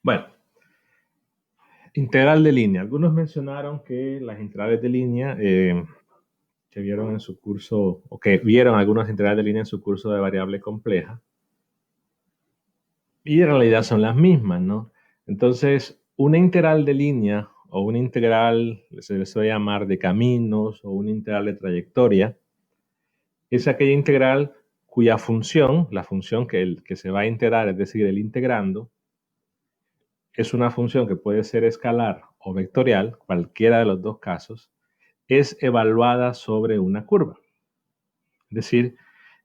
Bueno, integral de línea. Algunos mencionaron que las integrales de línea que vieron en su curso, o que vieron algunas integrales de línea en su curso de variable compleja, y en realidad son las mismas, ¿no? Entonces, una integral de línea o una integral, se les suele llamar de caminos o una integral de trayectoria, es aquella integral cuya función, la función que se va a integrar, es decir, el integrando, es una función que puede ser escalar o vectorial, cualquiera de los dos casos, es evaluada sobre una curva. Es decir,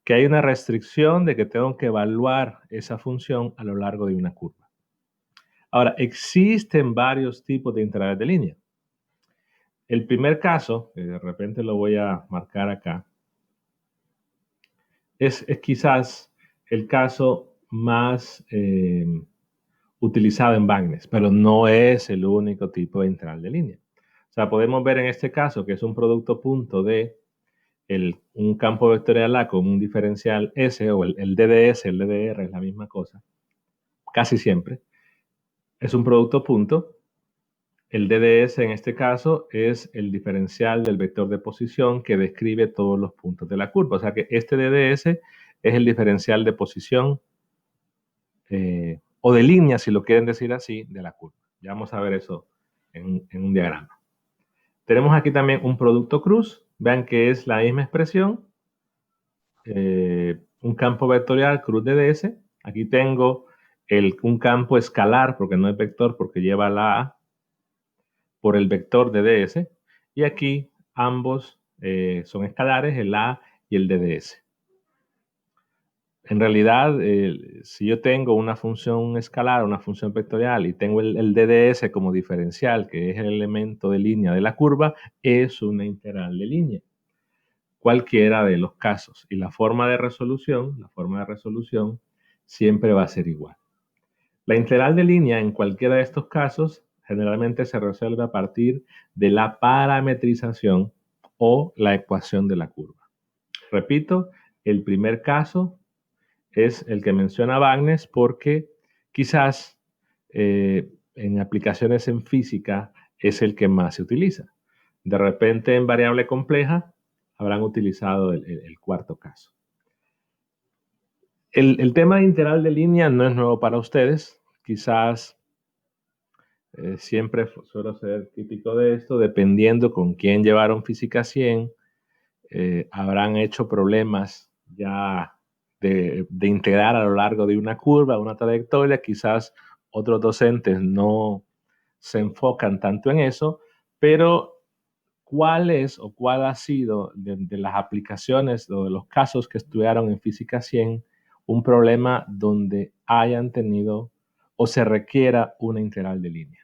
que hay una restricción de que tengo que evaluar esa función a lo largo de una curva. Ahora, existen varios tipos de integrales de línea. El primer caso, que de repente lo voy a marcar acá, es quizás el caso más utilizado en Bagnes, pero no es el único tipo de integral de línea. O sea, podemos ver en este caso que es un producto punto de un campo vectorial A con un diferencial S, o el DDS, el DDR es la misma cosa, casi siempre. Es un producto punto. El DDS en este caso es el diferencial del vector de posición que describe todos los puntos de la curva. O sea que este DDS es el diferencial de posición o de línea, si lo quieren decir así, de la curva. Ya vamos a ver eso en un diagrama. Tenemos aquí también un producto cruz. Vean que es la misma expresión. Un campo vectorial cruz DDS. Aquí tengo un campo escalar, porque no es vector, porque lleva la A, por el vector DDS. Y aquí ambos son escalares, el A y el DDS. En realidad, si yo tengo una función escalar, una función vectorial, y tengo el DDS como diferencial, que es el elemento de línea de la curva, es una integral de línea. Cualquiera de los casos. Y la forma de resolución siempre va a ser igual. La integral de línea en cualquiera de estos casos generalmente se resuelve a partir de la parametrización o la ecuación de la curva. Repito, el primer caso es el que menciona Bagnes porque quizás en aplicaciones en física es el que más se utiliza. De repente en variable compleja habrán utilizado el cuarto caso. El tema de integral de línea no es nuevo para ustedes. Quizás siempre suelo ser típico de esto, dependiendo con quién llevaron física 100, habrán hecho problemas ya de integrar a lo largo de una curva, una trayectoria. Quizás otros docentes no se enfocan tanto en eso, pero ¿cuál es o cuál ha sido de las aplicaciones o de los casos que estudiaron en física 100 un problema donde hayan tenido o se requiera una integral de línea?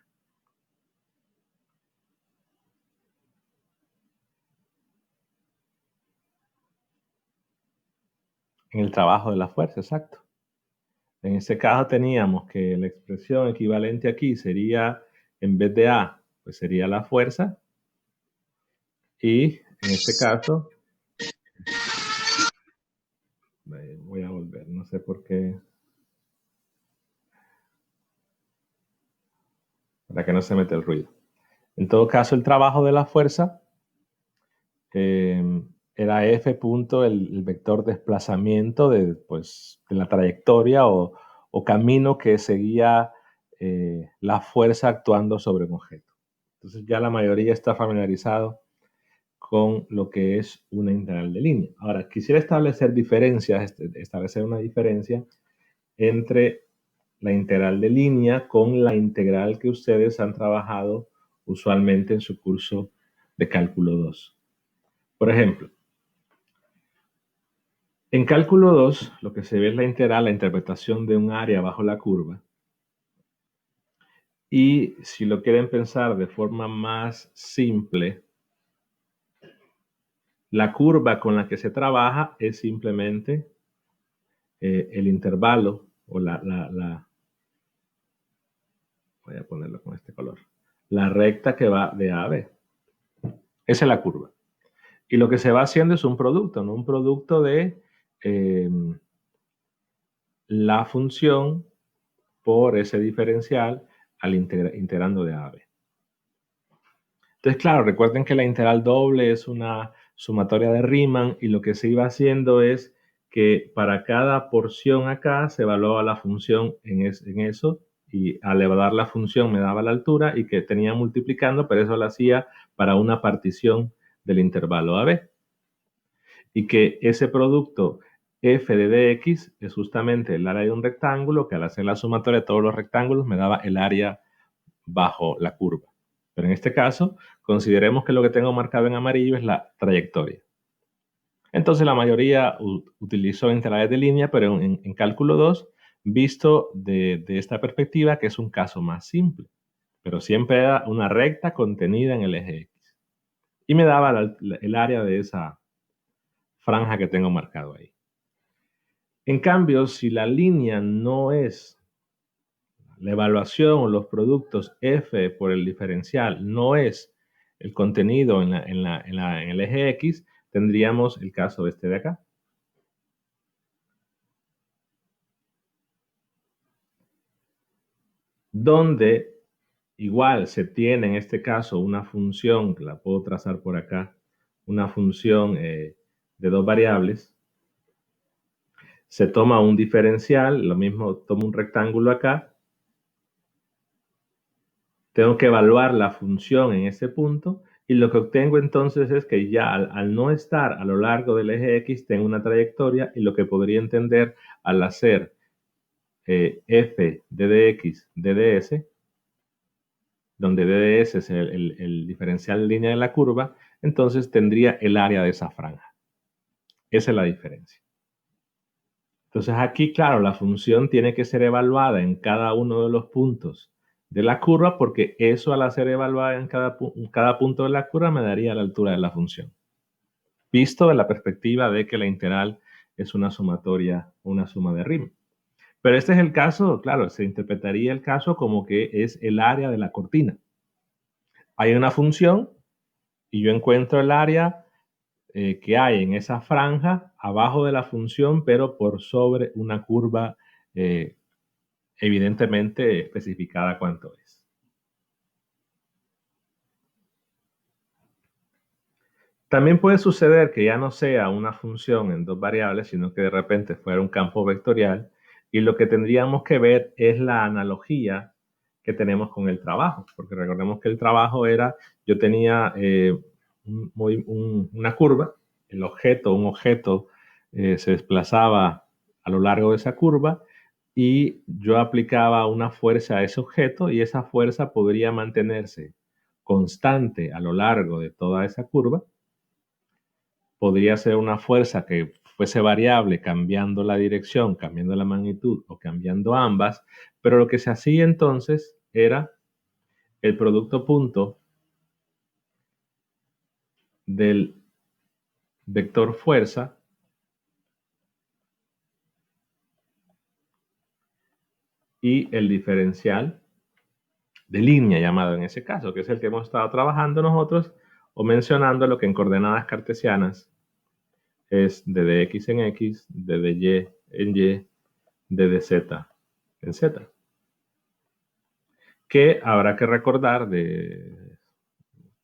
En el trabajo de la fuerza, exacto. En este caso teníamos que la expresión equivalente aquí sería, en vez de A, pues sería la fuerza. Y en este caso, voy a volver, no sé por qué, para que no se mete el ruido. En todo caso, el trabajo de la fuerza era F punto, el vector desplazamiento pues, de la trayectoria o camino que seguía la fuerza actuando sobre un objeto. Entonces ya la mayoría está familiarizado con lo que es una integral de línea. Ahora, quisiera establecer una diferencia entre la integral de línea con la integral que ustedes han trabajado usualmente en su curso de cálculo 2. Por ejemplo, en cálculo 2, lo que se ve es la integral, la interpretación de un área bajo la curva. Y si lo quieren pensar de forma más simple, la curva con la que se trabaja es simplemente el intervalo o voy a ponerlo con este color, la recta que va de A a B. Esa es la curva. Y lo que se va haciendo es un producto, ¿no? Un producto de la función por ese diferencial al integrando de A a B. Entonces, claro, recuerden que la integral doble es una sumatoria de Riemann y lo que se iba haciendo es que para cada porción acá se evaluaba la función en eso y al evaluar la función me daba la altura y que tenía multiplicando, pero eso lo hacía para una partición del intervalo AB. Y que ese producto f de dx es justamente el área de un rectángulo que al hacer la sumatoria de todos los rectángulos me daba el área bajo la curva. Pero en este caso, consideremos que lo que tengo marcado en amarillo es la trayectoria. Entonces la mayoría utilizó integrales de línea, pero en cálculo 2, visto de esta perspectiva, que es un caso más simple. Pero siempre era una recta contenida en el eje X. Y me daba el área de esa franja que tengo marcado ahí. En cambio, si la línea no es la evaluación o los productos f por el diferencial, no es el contenido en el eje X, tendríamos el caso este de acá. Donde igual se tiene en este caso una función, que la puedo trazar por acá, una función de dos variables. Se toma un diferencial, lo mismo tomo un rectángulo acá. Tengo que evaluar la función en ese punto y lo que obtengo entonces es que ya al no estar a lo largo del eje X tengo una trayectoria y lo que podría entender al hacer f de dx de ds, donde ds es el diferencial de línea de la curva, entonces tendría el área de esa franja. Esa es la diferencia. Entonces aquí, claro, la función tiene que ser evaluada en cada uno de los puntos de la curva porque eso al ser evaluada en cada punto de la curva me daría la altura de la función. Visto de la perspectiva de que la integral es una sumatoria, una suma de Riemann. Pero este es el caso, claro, se interpretaría el caso como que es el área de la cortina. Hay una función y yo encuentro el área que hay en esa franja abajo de la función, pero por sobre una curva evidentemente especificada cuánto es. También puede suceder que ya no sea una función en dos variables, sino que de repente fuera un campo vectorial y lo que tendríamos que ver es la analogía que tenemos con el trabajo, porque recordemos que el trabajo era, yo tenía una curva, un objeto se desplazaba a lo largo de esa curva y yo aplicaba una fuerza a ese objeto y esa fuerza podría mantenerse constante a lo largo de toda esa curva. Podría ser una fuerza que fuese variable cambiando la dirección, cambiando la magnitud o cambiando ambas, pero lo que se hacía entonces era el producto punto del vector fuerza y el diferencial de línea llamado en ese caso, que es el que hemos estado trabajando nosotros o mencionando lo que en coordenadas cartesianas es de dx en x, de dy en y, de dz en z. Que habrá que recordar de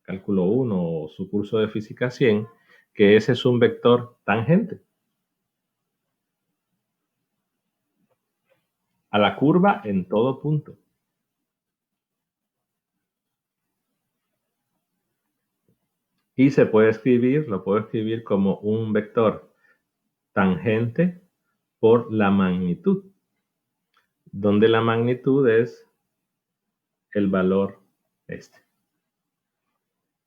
cálculo 1 o su curso de física 100, que ese es un vector tangente a la curva en todo punto. Y se puede escribir, lo puedo escribir como un vector tangente por la magnitud, donde la magnitud es el valor este.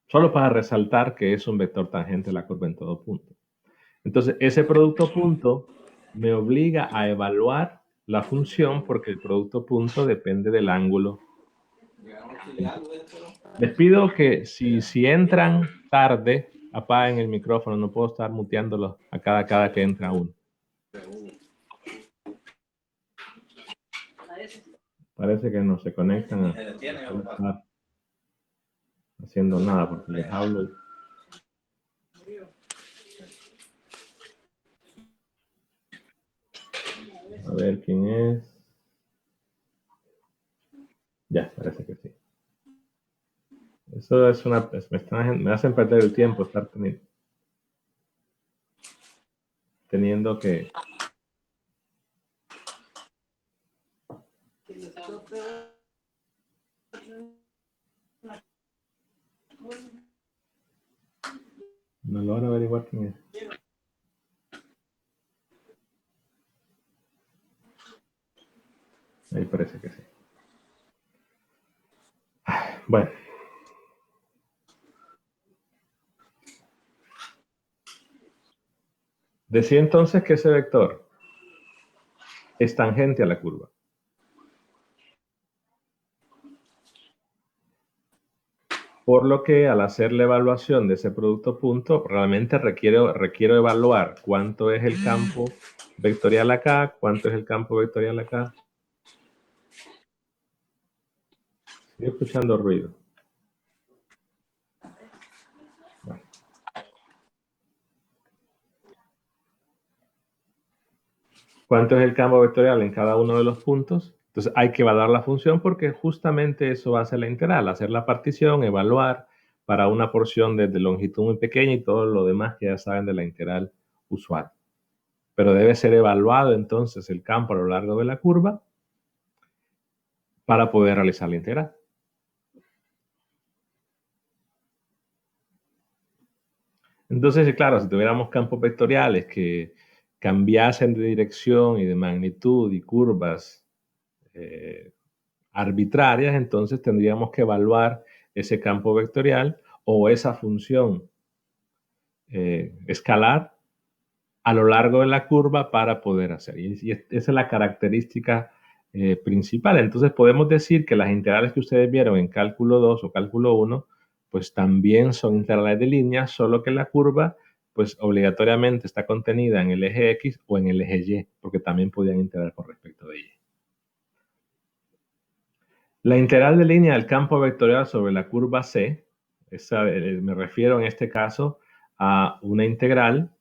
Solo para resaltar que es un vector tangente a la curva en todo punto. Entonces, ese producto punto me obliga a evaluar la función porque el producto punto depende del ángulo. Les pido que si entran tarde, apaguen el micrófono, no puedo estar muteándolos a cada que entra uno. Parece que no se conectan a estar haciendo nada porque les hablo. A ver quién es. Ya, parece que sí. Eso es me hacen perder el tiempo estar teniendo que... No logro averiguar quién es. Ahí parece que sí. Bueno, decía entonces que ese vector es tangente a la curva. Por lo que al hacer la evaluación de ese producto punto, realmente requiero evaluar cuánto es el campo vectorial acá, cuánto es el campo vectorial acá. Estoy escuchando ruido. Bueno. ¿Cuánto es el campo vectorial en cada uno de los puntos? Entonces hay que evaluar la función porque justamente eso va a ser la integral, hacer la partición, evaluar para una porción de longitud muy pequeña y todo lo demás que ya saben de la integral usual. Pero debe ser evaluado entonces el campo a lo largo de la curva para poder realizar la integral. Entonces, claro, si tuviéramos campos vectoriales que cambiasen de dirección y de magnitud y curvas arbitrarias, entonces tendríamos que evaluar ese campo vectorial o esa función escalar a lo largo de la curva para poder hacer. Y esa es la característica principal. Entonces podemos decir que las integrales que ustedes vieron en cálculo 2 o cálculo 1, pues también son integrales de línea, solo que la curva pues obligatoriamente está contenida en el eje X o en el eje Y, porque también podían integrar con respecto de Y. La integral de línea del campo vectorial sobre la curva C, me refiero en este caso a una integral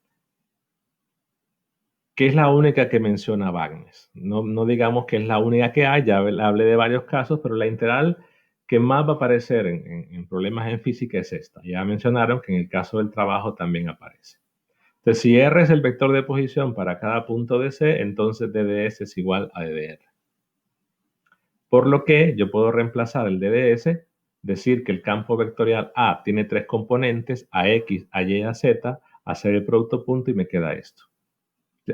que es la única que menciona Wagner. No digamos que es la única que hay, ya hablé de varios casos, pero la integral que más va a aparecer en problemas en física es esta. Ya mencionaron que en el caso del trabajo también aparece. Entonces, si R es el vector de posición para cada punto de C, entonces DDS es igual a DDR. Por lo que yo puedo reemplazar el DDS, decir que el campo vectorial A tiene tres componentes, a X, a Y, a Z, hacer el producto punto y me queda esto.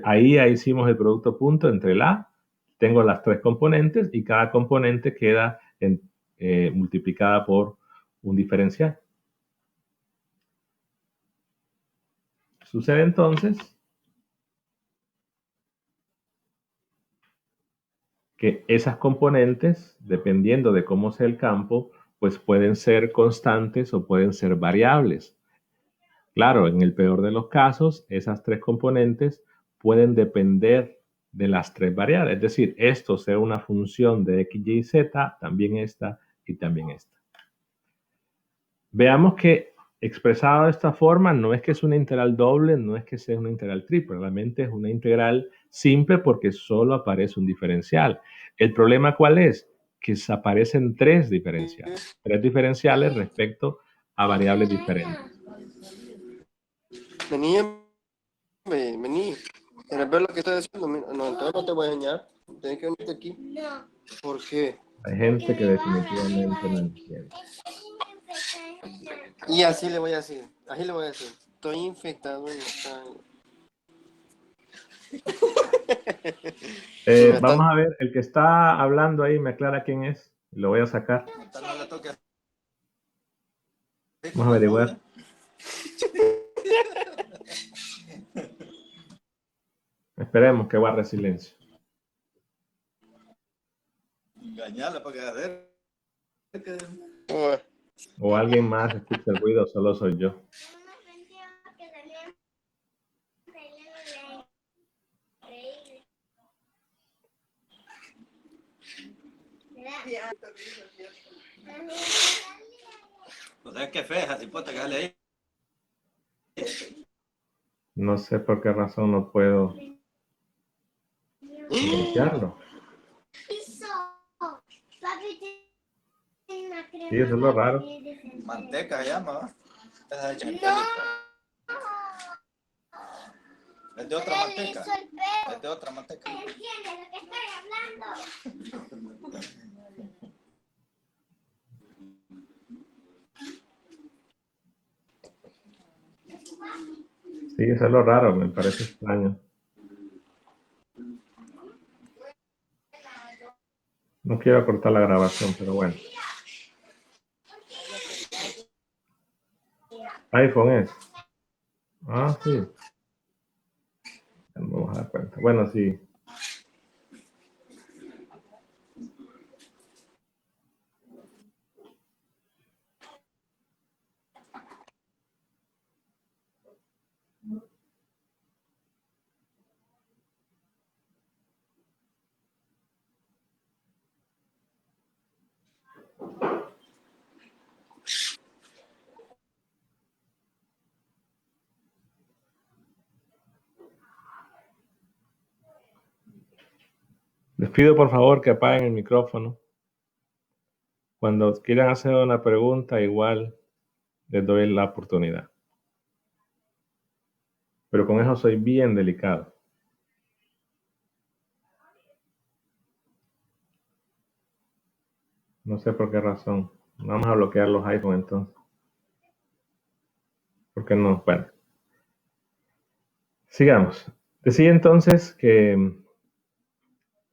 Ahí ya hicimos el producto punto entre el A, tengo las tres componentes y cada componente queda multiplicada por un diferencial. Sucede entonces que esas componentes, dependiendo de cómo sea el campo, pues pueden ser constantes o pueden ser variables. Claro, en el peor de los casos, esas tres componentes pueden depender de las tres variables. Es decir, esto sea una función de x, y, z, también esta y también esta. Veamos que expresado de esta forma no es que es una integral doble, no es que sea una integral triple, realmente es una integral simple porque solo aparece un diferencial. ¿El problema cuál es? Que aparecen tres diferenciales respecto a variables diferentes. Vení, vení. ¿Quieres ver lo que estoy haciendo? No, entonces no te voy a enseñar. Tienes que venirte aquí. No. ¿Por qué? Hay gente que definitivamente no entiende. Y así le voy a decir. Así le voy a decir. Estoy infectado en esta... Vamos a ver, el que está hablando ahí me aclara quién es. Lo voy a sacar. Vamos a averiguar. Esperemos que guarde silencio. Engañarla para que haga O alguien más escucha el ruido, solo soy yo. No sabes qué fea, si puedes dejarle ahí. No sé por qué razón no puedo silenciarlo. Sí, eso es lo raro. Manteca se llama, ¿va? Esa es hecha en pelito. Es de otra manteca. Es de otra manteca. Sí, eso es lo raro, me parece extraño. No quiero cortar la grabación, pero bueno. iPhone es. Ah, sí. Vamos a dar cuenta. Bueno, sí. Les pido por favor que apaguen el micrófono. Cuando quieran hacer una pregunta, igual les doy la oportunidad. Pero con eso soy bien delicado. No sé por qué razón. Vamos a bloquear los iPhone entonces. ¿Por qué no? Bueno. Sigamos. Decía entonces que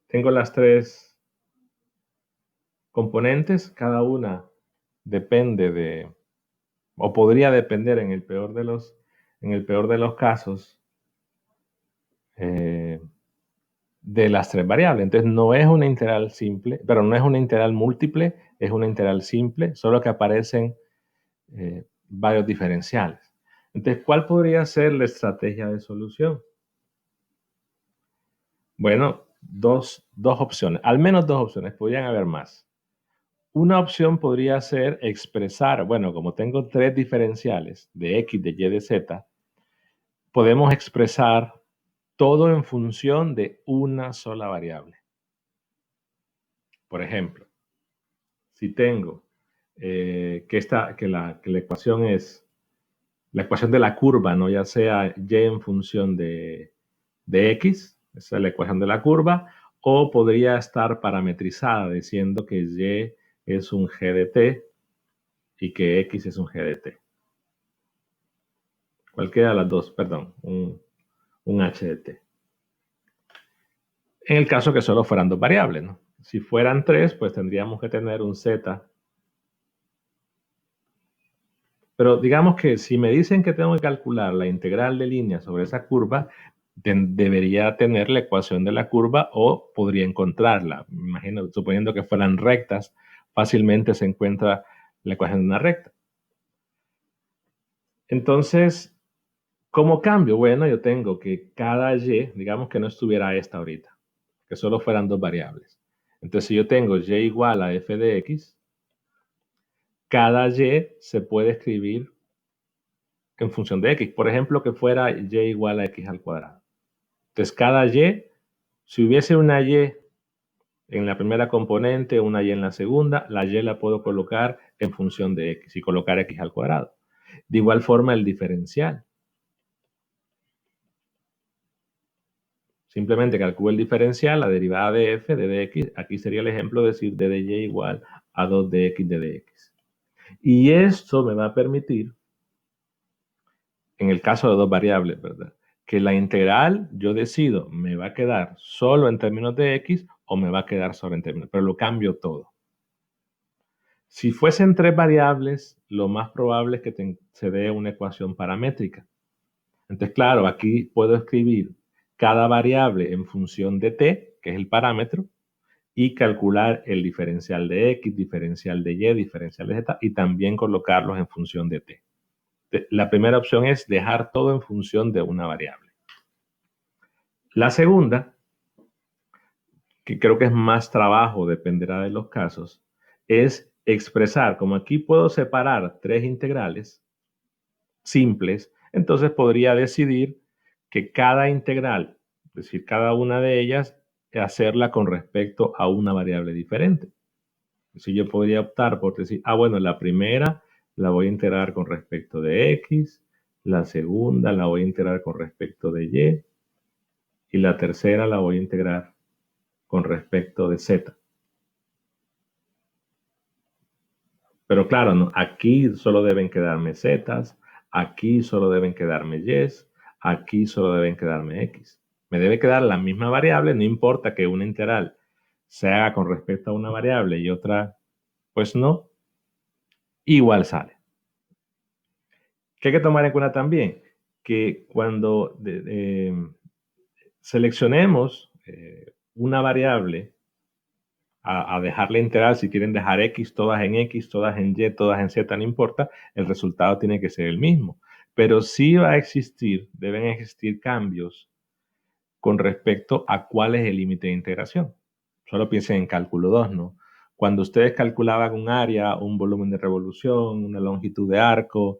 tengo las tres componentes. Cada una depende de, o podría depender en el peor de los casos, de las tres variables. Entonces no es una integral simple, pero no es una integral múltiple, es una integral simple, solo que aparecen varios diferenciales. Entonces, ¿cuál podría ser la estrategia de solución? Bueno, dos opciones, al menos dos opciones, podrían haber más. Una opción podría ser expresar, bueno, como tengo tres diferenciales de x, de y, de z, podemos expresar todo en función de una sola variable. Por ejemplo, si tengo que la ecuación es la ecuación de la curva, ¿no? Ya sea y en función de x, esa es la ecuación de la curva, o podría estar parametrizada diciendo que y es un g de t y que x es un g de t. Cualquiera de las dos, perdón, un h de t. En el caso que solo fueran dos variables, ¿no? Si fueran tres, pues tendríamos que tener un z. Pero digamos que si me dicen que tengo que calcular la integral de línea sobre esa curva, debería tener la ecuación de la curva o podría encontrarla. Me imagino, suponiendo que fueran rectas, fácilmente se encuentra la ecuación de una recta. Entonces, ¿cómo cambio? Bueno, yo tengo que cada y, digamos que no estuviera esta ahorita, que solo fueran dos variables. Entonces, si yo tengo y igual a f de x, cada y se puede escribir en función de x. Por ejemplo, que fuera y igual a x al cuadrado. Entonces, cada y, si hubiese una y en la primera componente, una y en la segunda, la y la puedo colocar en función de x y colocar x al cuadrado. De igual forma, el diferencial. Simplemente calculo el diferencial, la derivada de f de dx. Aquí sería el ejemplo de decir d de y igual a 2 dx de dx. Y esto me va a permitir, en el caso de dos variables, ¿verdad?, que la integral, yo decido, me va a quedar solo en términos de x o me va a quedar solo en términos, pero lo cambio todo. Si fuesen tres variables, lo más probable es que se dé una ecuación paramétrica. Entonces, claro, aquí puedo escribir cada variable en función de t, que es el parámetro, y calcular el diferencial de x, diferencial de y, diferencial de z, y también colocarlos en función de t. La primera opción es dejar todo en función de una variable. La segunda, que creo que es más trabajo, dependerá de los casos, es expresar, como aquí puedo separar tres integrales simples, entonces podría decidir que cada integral, es decir, cada una de ellas, hacerla con respecto a una variable diferente. Es Si yo podría optar por decir, bueno, la primera la voy a integrar con respecto de X, la segunda la voy a integrar con respecto de Y la tercera la voy a integrar con respecto de Z. Pero claro, no, aquí solo deben quedarme Z, aquí solo deben quedarme Y, aquí solo deben quedarme X. Me debe quedar la misma variable, no importa que una integral se haga con respecto a una variable y otra, pues no, igual sale. ¿Qué hay que tomar en cuenta también? Que cuando seleccionemos una variable a dejarla integral, si quieren dejar X, todas en X, todas en Y, todas en Z, no importa, el resultado tiene que ser el mismo. Pero sí va a existir, deben existir cambios con respecto a cuál es el límite de integración. Solo piensen en cálculo 2, ¿no? Cuando ustedes calculaban un área, un volumen de revolución, una longitud de arco,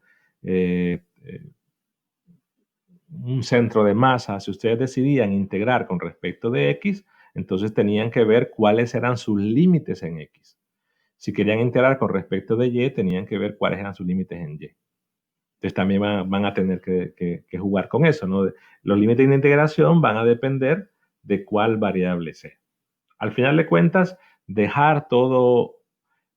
un centro de masa, si ustedes decidían integrar con respecto de X, entonces tenían que ver cuáles eran sus límites en X. Si querían integrar con respecto de Y, tenían que ver cuáles eran sus límites en Y. Entonces también van a tener que jugar con eso, ¿no? Los límites de integración van a depender de cuál variable sea. Al final de cuentas, dejar todo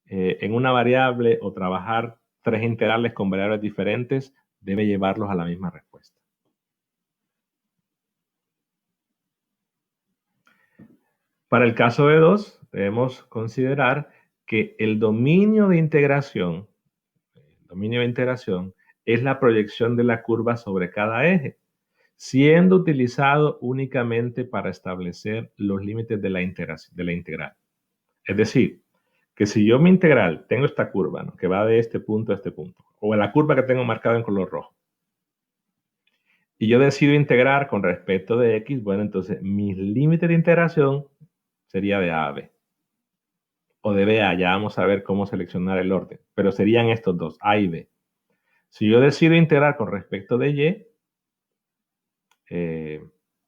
en una variable o trabajar tres integrales con variables diferentes debe llevarlos a la misma respuesta. Para el caso de 2, debemos considerar que el dominio de integración es la proyección de la curva sobre cada eje, siendo utilizado únicamente para establecer los límites de la integral. Es decir, que si yo mi integral tengo esta curva, ¿no?, que va de este punto a este punto, o la curva que tengo marcada en color rojo, y yo decido integrar con respecto de X, bueno, entonces mi límite de integración sería de A a B. O de B a, ya vamos a ver cómo seleccionar el orden, pero serían estos dos, A y B. Si yo decido integrar con respecto de Y,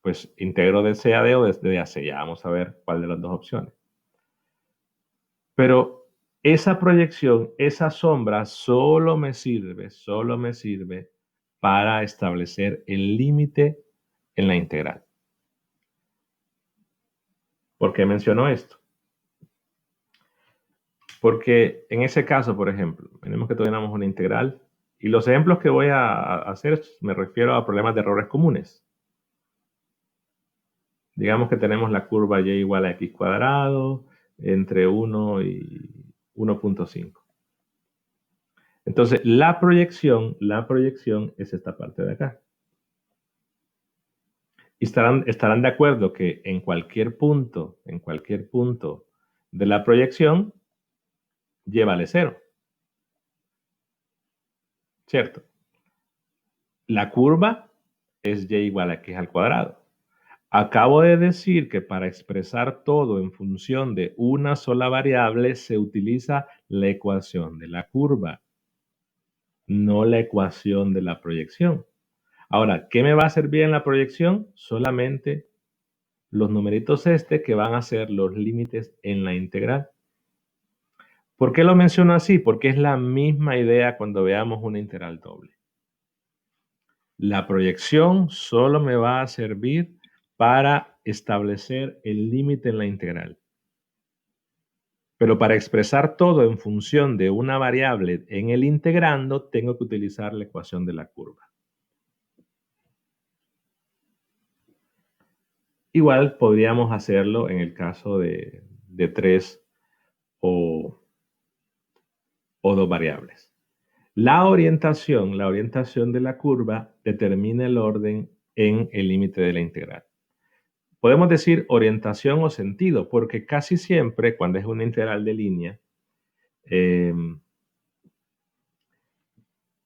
pues integro de C a D o de D a C. Ya vamos a ver cuál de las dos opciones. Pero esa proyección, esa sombra, solo me sirve para establecer el límite en la integral. ¿Por qué menciono esto? Porque en ese caso, por ejemplo, tenemos que tenemos una integral y los ejemplos que voy a hacer me refiero a problemas de errores comunes. Digamos que tenemos la curva y igual a x cuadrado entre 1 y 1.5. Entonces, la proyección es esta parte de acá. Y estarán de acuerdo que en cualquier punto de la proyección, y vale 0. ¿Cierto? La curva es y igual a x al cuadrado. Acabo de decir que para expresar todo en función de una sola variable se utiliza la ecuación de la curva, no la ecuación de la proyección. Ahora, ¿qué me va a servir en la proyección? Solamente los numeritos que van a ser los límites en la integral. ¿Por qué lo menciono así? Porque es la misma idea cuando veamos una integral doble. La proyección solo me va a servir para establecer el límite en la integral. Pero para expresar todo en función de una variable en el integrando, tengo que utilizar la ecuación de la curva. Igual podríamos hacerlo en el caso de 3 o 2 variables. La orientación de la curva determina el orden en el límite de la integral. Podemos decir orientación o sentido, porque casi siempre cuando es una integral de línea,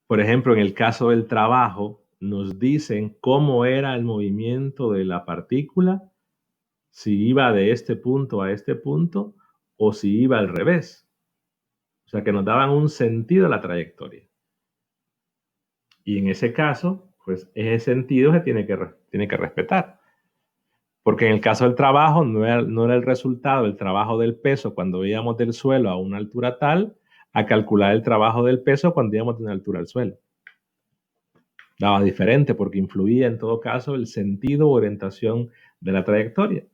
por ejemplo, en el caso del trabajo, nos dicen cómo era el movimiento de la partícula, si iba de este punto a este punto o si iba al revés. O sea, que nos daban un sentido a la trayectoria. Y en ese caso, pues ese sentido se tiene que respetar. Porque en el caso del trabajo no era el resultado del trabajo del peso cuando íbamos del suelo a una altura tal a calcular el trabajo del peso cuando íbamos de una altura al suelo. Daba diferente porque influía en todo caso el sentido o orientación de la trayectoria.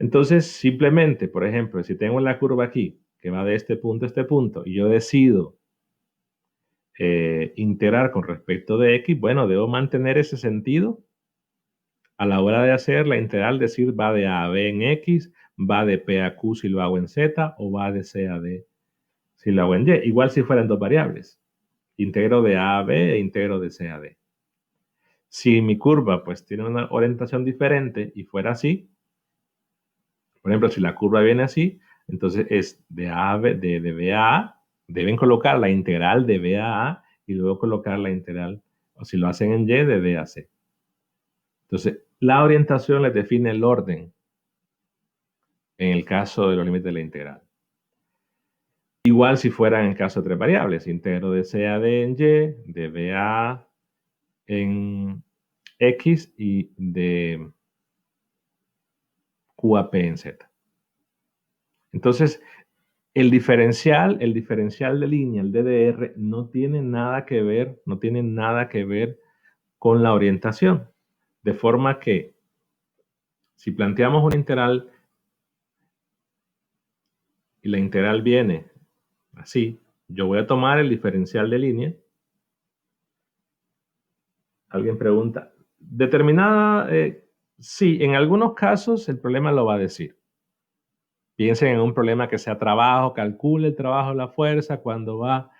Entonces, simplemente, por ejemplo, si tengo la curva aquí, que va de este punto a este punto, y yo decido integrar con respecto de x, bueno, debo mantener ese sentido a la hora de hacer la integral, decir va de a a b en x, va de p a q si lo hago en z, o va de c a d si lo hago en y. Igual si fueran dos variables. Integro de a a b e integro de c a d. Si mi curva pues tiene una orientación diferente y fuera así, por ejemplo, si la curva viene así, entonces es de a a b, de b a a, deben colocar la integral de b a a y luego colocar la integral, o si lo hacen en y, de d a c. Entonces, la orientación les define el orden en el caso de los límites de la integral. Igual si fuera en el caso de tres variables, integro de c a d en y, de b a a en x y de q a p en z. Entonces, el diferencial de línea, el DDR, no tiene nada que ver con la orientación. De forma que, si planteamos una integral y la integral viene así, yo voy a tomar el diferencial de línea. Alguien pregunta, determinada, sí, en algunos casos el problema lo va a decir. Piensen en un problema que sea trabajo, calcule el trabajo de la fuerza, cuando va,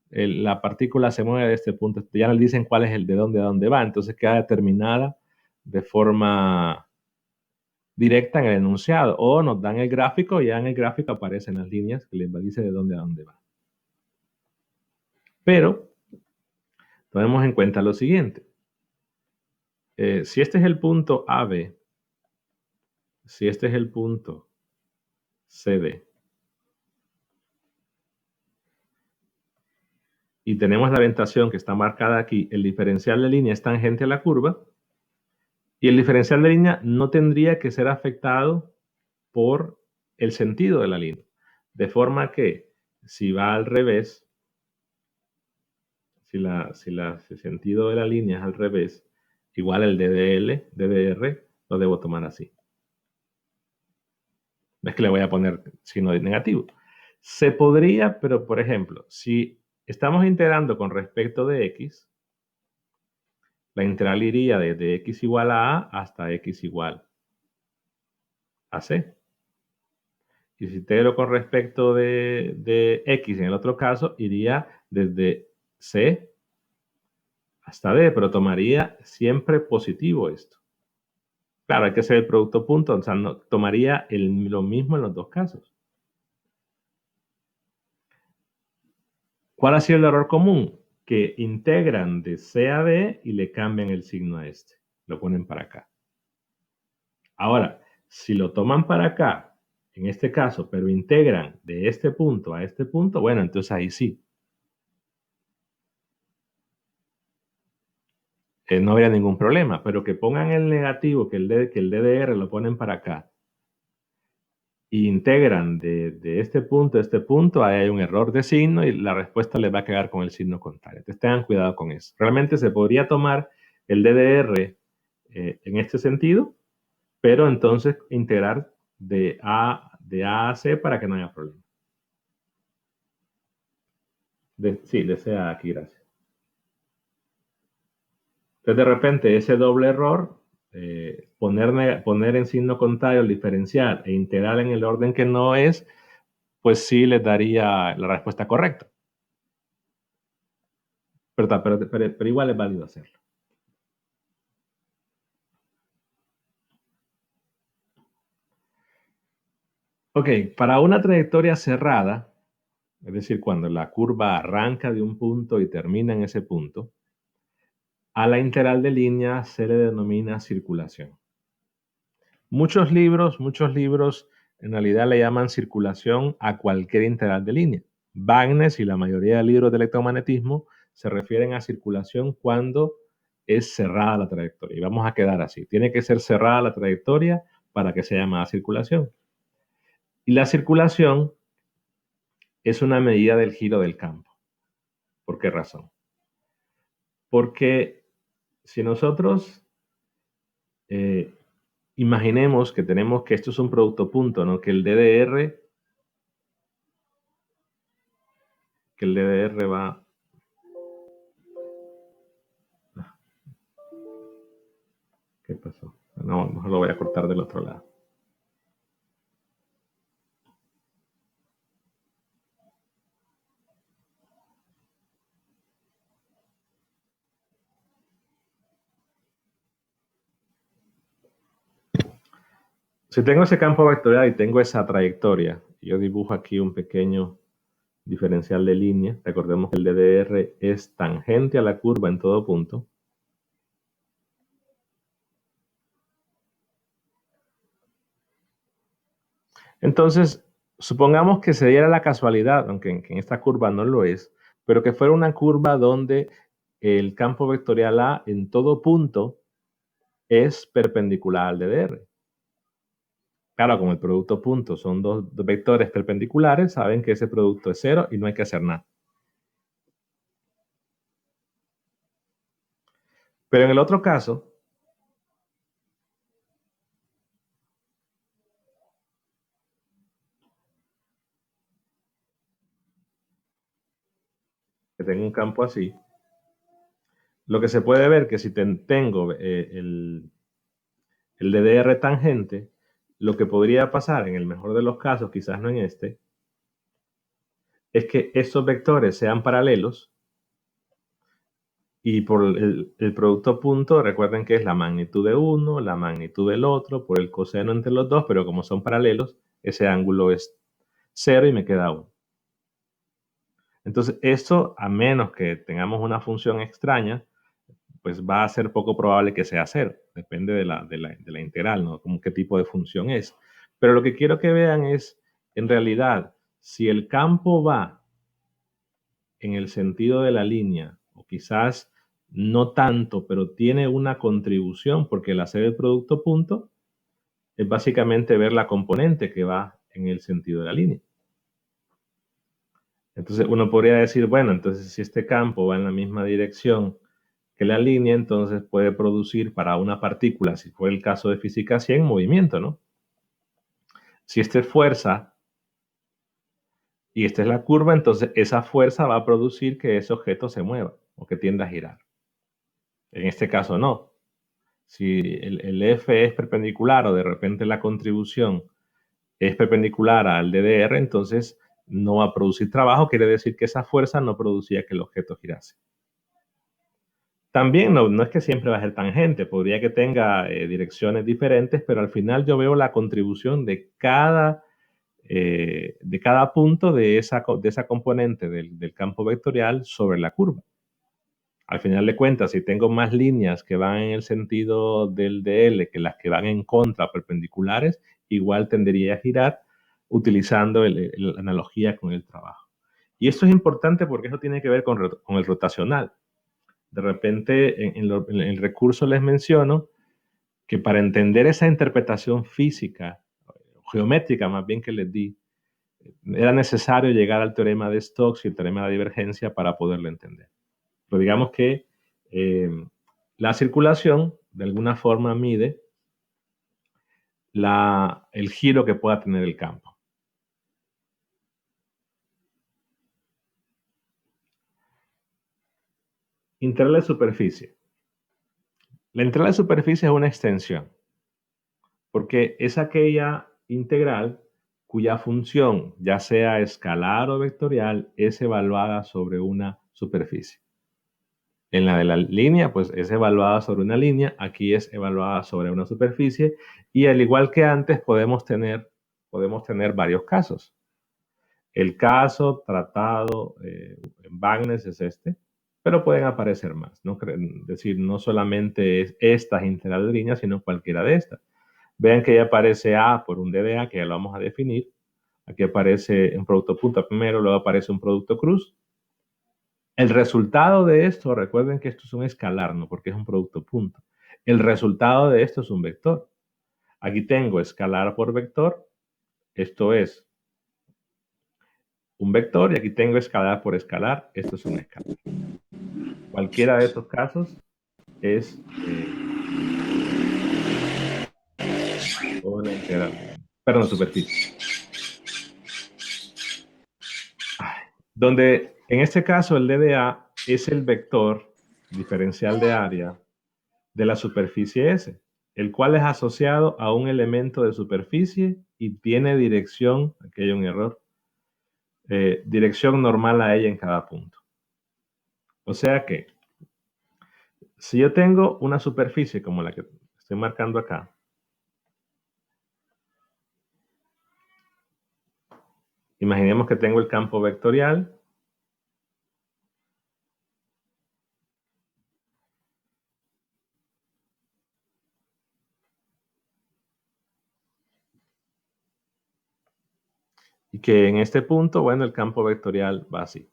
la partícula se mueve de este punto, ya le dicen cuál es el de dónde a dónde va, entonces queda determinada de forma directa en el enunciado, o nos dan el gráfico y ya en el gráfico aparecen las líneas que les dice de dónde a dónde va. Pero tomemos en cuenta lo siguiente. Si este es el punto AB, si este es el punto CD, y tenemos la orientación que está marcada aquí, el diferencial de línea es tangente a la curva, y el diferencial de línea no tendría que ser afectado por el sentido de la línea. De forma que si va al revés, si el sentido de la línea es al revés, igual el DDR, lo debo tomar así. No es que le voy a poner signo negativo. Se podría, pero por ejemplo, si estamos integrando con respecto de x, la integral iría desde x igual a hasta x igual a c. Y si integro con respecto de x en el otro caso, iría desde c hasta d, pero tomaría siempre positivo esto. Claro, hay que hacer el producto punto, o sea, no, tomaría lo mismo en los dos casos. ¿Cuál ha sido el error común? Que integran de C a D y le cambian el signo a este. Lo ponen para acá. Ahora, si lo toman para acá, en este caso, pero integran de este punto a este punto, bueno, entonces ahí sí. No habría ningún problema, pero que pongan el negativo, que el DDR lo ponen para acá, y integran de este punto a este punto, ahí hay un error de signo y la respuesta les va a quedar con el signo contrario. Entonces tengan cuidado con eso. Realmente se podría tomar el DDR en este sentido, pero entonces integrar de A a C para que no haya problema. Sí, de C a aquí, gracias. Entonces de repente ese doble error, poner en signo contrario el diferencial e integrar en el orden que no es, pues sí les daría la respuesta correcta. Pero igual es válido hacerlo. Ok, para una trayectoria cerrada, es decir, cuando la curva arranca de un punto y termina en ese punto, a la integral de línea se le denomina circulación. Muchos libros en realidad le llaman circulación a cualquier integral de línea. Wagner y la mayoría de libros de electromagnetismo se refieren a circulación cuando es cerrada la trayectoria. Y vamos a quedar así. Tiene que ser cerrada la trayectoria para que sea llamada circulación. Y la circulación es una medida del giro del campo. ¿Por qué razón? Porque si nosotros imaginemos que tenemos que esto es un producto punto, ¿no? Que el DDR va... ¿Qué pasó? No, mejor lo voy a cortar del otro lado. Si tengo ese campo vectorial y tengo esa trayectoria, yo dibujo aquí un pequeño diferencial de línea. Recordemos que el DDR es tangente a la curva en todo punto. Entonces, supongamos que se diera la casualidad, aunque en esta curva no lo es, pero que fuera una curva donde el campo vectorial A en todo punto es perpendicular al DDR. Claro, como el producto punto son dos vectores perpendiculares, saben que ese producto es cero y no hay que hacer nada. Pero en el otro caso, que tengo un campo así, lo que se puede ver que si tengo el DDR tangente, lo que podría pasar en el mejor de los casos, quizás no en este, es que estos vectores sean paralelos y por el producto punto, recuerden que es la magnitud de uno, la magnitud del otro, por el coseno entre los dos, pero como son paralelos, ese ángulo es 0 y me queda 1. Entonces, esto, a menos que tengamos una función extraña, pues va a ser poco probable que sea 0. Depende de la integral, ¿no? Como qué tipo de función es. Pero lo que quiero que vean es, en realidad, si el campo va en el sentido de la línea, o quizás no tanto, pero tiene una contribución, porque el hacer el producto punto es básicamente ver la componente que va en el sentido de la línea. Entonces uno podría decir, bueno, entonces si este campo va en la misma dirección que la línea, entonces puede producir para una partícula, si fue el caso de física 100, movimiento, ¿no? Si esta es fuerza y esta es la curva, entonces esa fuerza va a producir que ese objeto se mueva o que tienda a girar. En este caso no. Si el F es perpendicular o de repente la contribución es perpendicular al DDR, entonces no va a producir trabajo, quiere decir que esa fuerza no producía que el objeto girase. También no es que siempre va a ser tangente, podría que tenga direcciones diferentes, pero al final yo veo la contribución de cada punto de esa componente del campo vectorial sobre la curva. Al final de cuentas, si tengo más líneas que van en el sentido del DL que las que van en contra perpendiculares, igual tendería a girar utilizando la analogía con el trabajo. Y esto es importante porque eso tiene que ver con el rotacional. De repente, en el recurso les menciono que para entender esa interpretación física, geométrica más bien que les di, era necesario llegar al teorema de Stokes y el teorema de divergencia para poderlo entender. Pero digamos que la circulación de alguna forma mide el giro que pueda tener el campo. Integral de superficie. La integral de superficie es una extensión, porque es aquella integral cuya función, ya sea escalar o vectorial, es evaluada sobre una superficie. En la de la línea, pues es evaluada sobre una línea, aquí es evaluada sobre una superficie, y al igual que antes podemos tener varios casos. El caso tratado en Bagnes es este, pero pueden aparecer más, ¿no? Es decir, no solamente es esta integral de línea, sino cualquiera de estas. Vean que ya aparece A por un DDA, que ya lo vamos a definir. Aquí aparece un producto punta primero, luego aparece un producto cruz. El resultado de esto, recuerden que esto es un escalar, ¿no? Porque es un producto punto. El resultado de esto es un vector. Aquí tengo escalar por vector. Esto es un vector y aquí tengo escalar por escalar. Esto es un escalar. Cualquiera de estos casos es una integral. Perdón, superficie. Donde en este caso el DDA es el vector diferencial de área de la superficie S, el cual es asociado a un elemento de superficie y tiene dirección, aquí hay un error, dirección normal a ella en cada punto. O sea que, si yo tengo una superficie como la que estoy marcando acá, imaginemos que tengo el campo vectorial y que en este punto, bueno, el campo vectorial va así.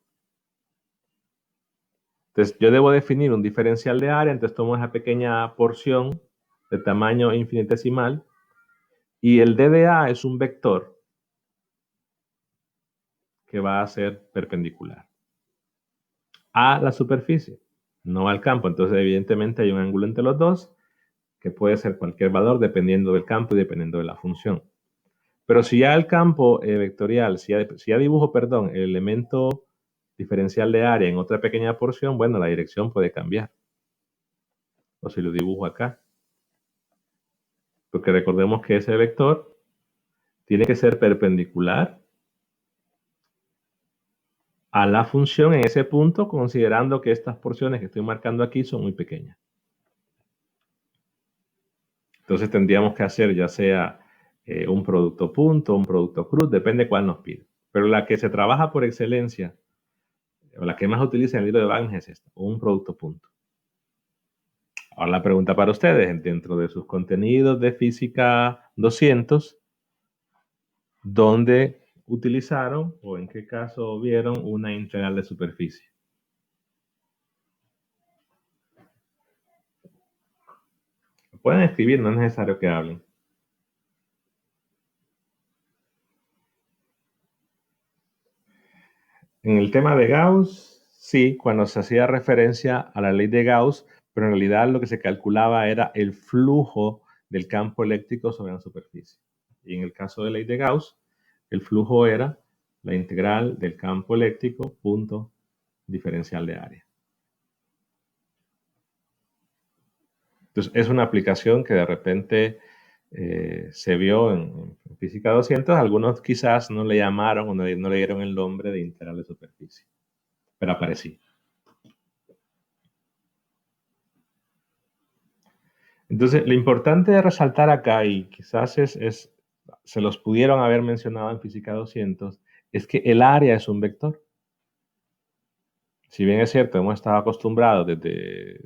Entonces, yo debo definir un diferencial de área, entonces tomo esa pequeña porción de tamaño infinitesimal y el DDA es un vector que va a ser perpendicular a la superficie, no al campo. Entonces, evidentemente hay un ángulo entre los dos que puede ser cualquier valor dependiendo del campo y dependiendo de la función. Pero si ya el campo vectorial, si ya dibujo, perdón, el elemento diferencial de área en otra pequeña porción, bueno, la dirección puede cambiar. O si lo dibujo acá. Porque recordemos que ese vector tiene que ser perpendicular a la función en ese punto, considerando que estas porciones que estoy marcando aquí son muy pequeñas. Entonces tendríamos que hacer ya sea un producto punto, un producto cruz, depende cuál nos pide. Pero la que se trabaja por excelencia, o la que más utiliza en el libro de Wagner es esta, un producto punto. Ahora la pregunta para ustedes, dentro de sus contenidos de física 200, ¿dónde utilizaron o en qué caso vieron una integral de superficie? Pueden escribir, no es necesario que hablen. En el tema de Gauss, sí, cuando se hacía referencia a la ley de Gauss, pero en realidad lo que se calculaba era el flujo del campo eléctrico sobre la superficie. Y en el caso de la ley de Gauss, el flujo era la integral del campo eléctrico punto diferencial de área. Entonces, es una aplicación que de repente se vio en Física 200. Algunos quizás no le llamaron o no le dieron el nombre de integral de superficie, pero apareció. Entonces, lo importante de resaltar acá, y quizás se los pudieron haber mencionado en Física 200, es que el área es un vector. Si bien es cierto, hemos estado acostumbrados desde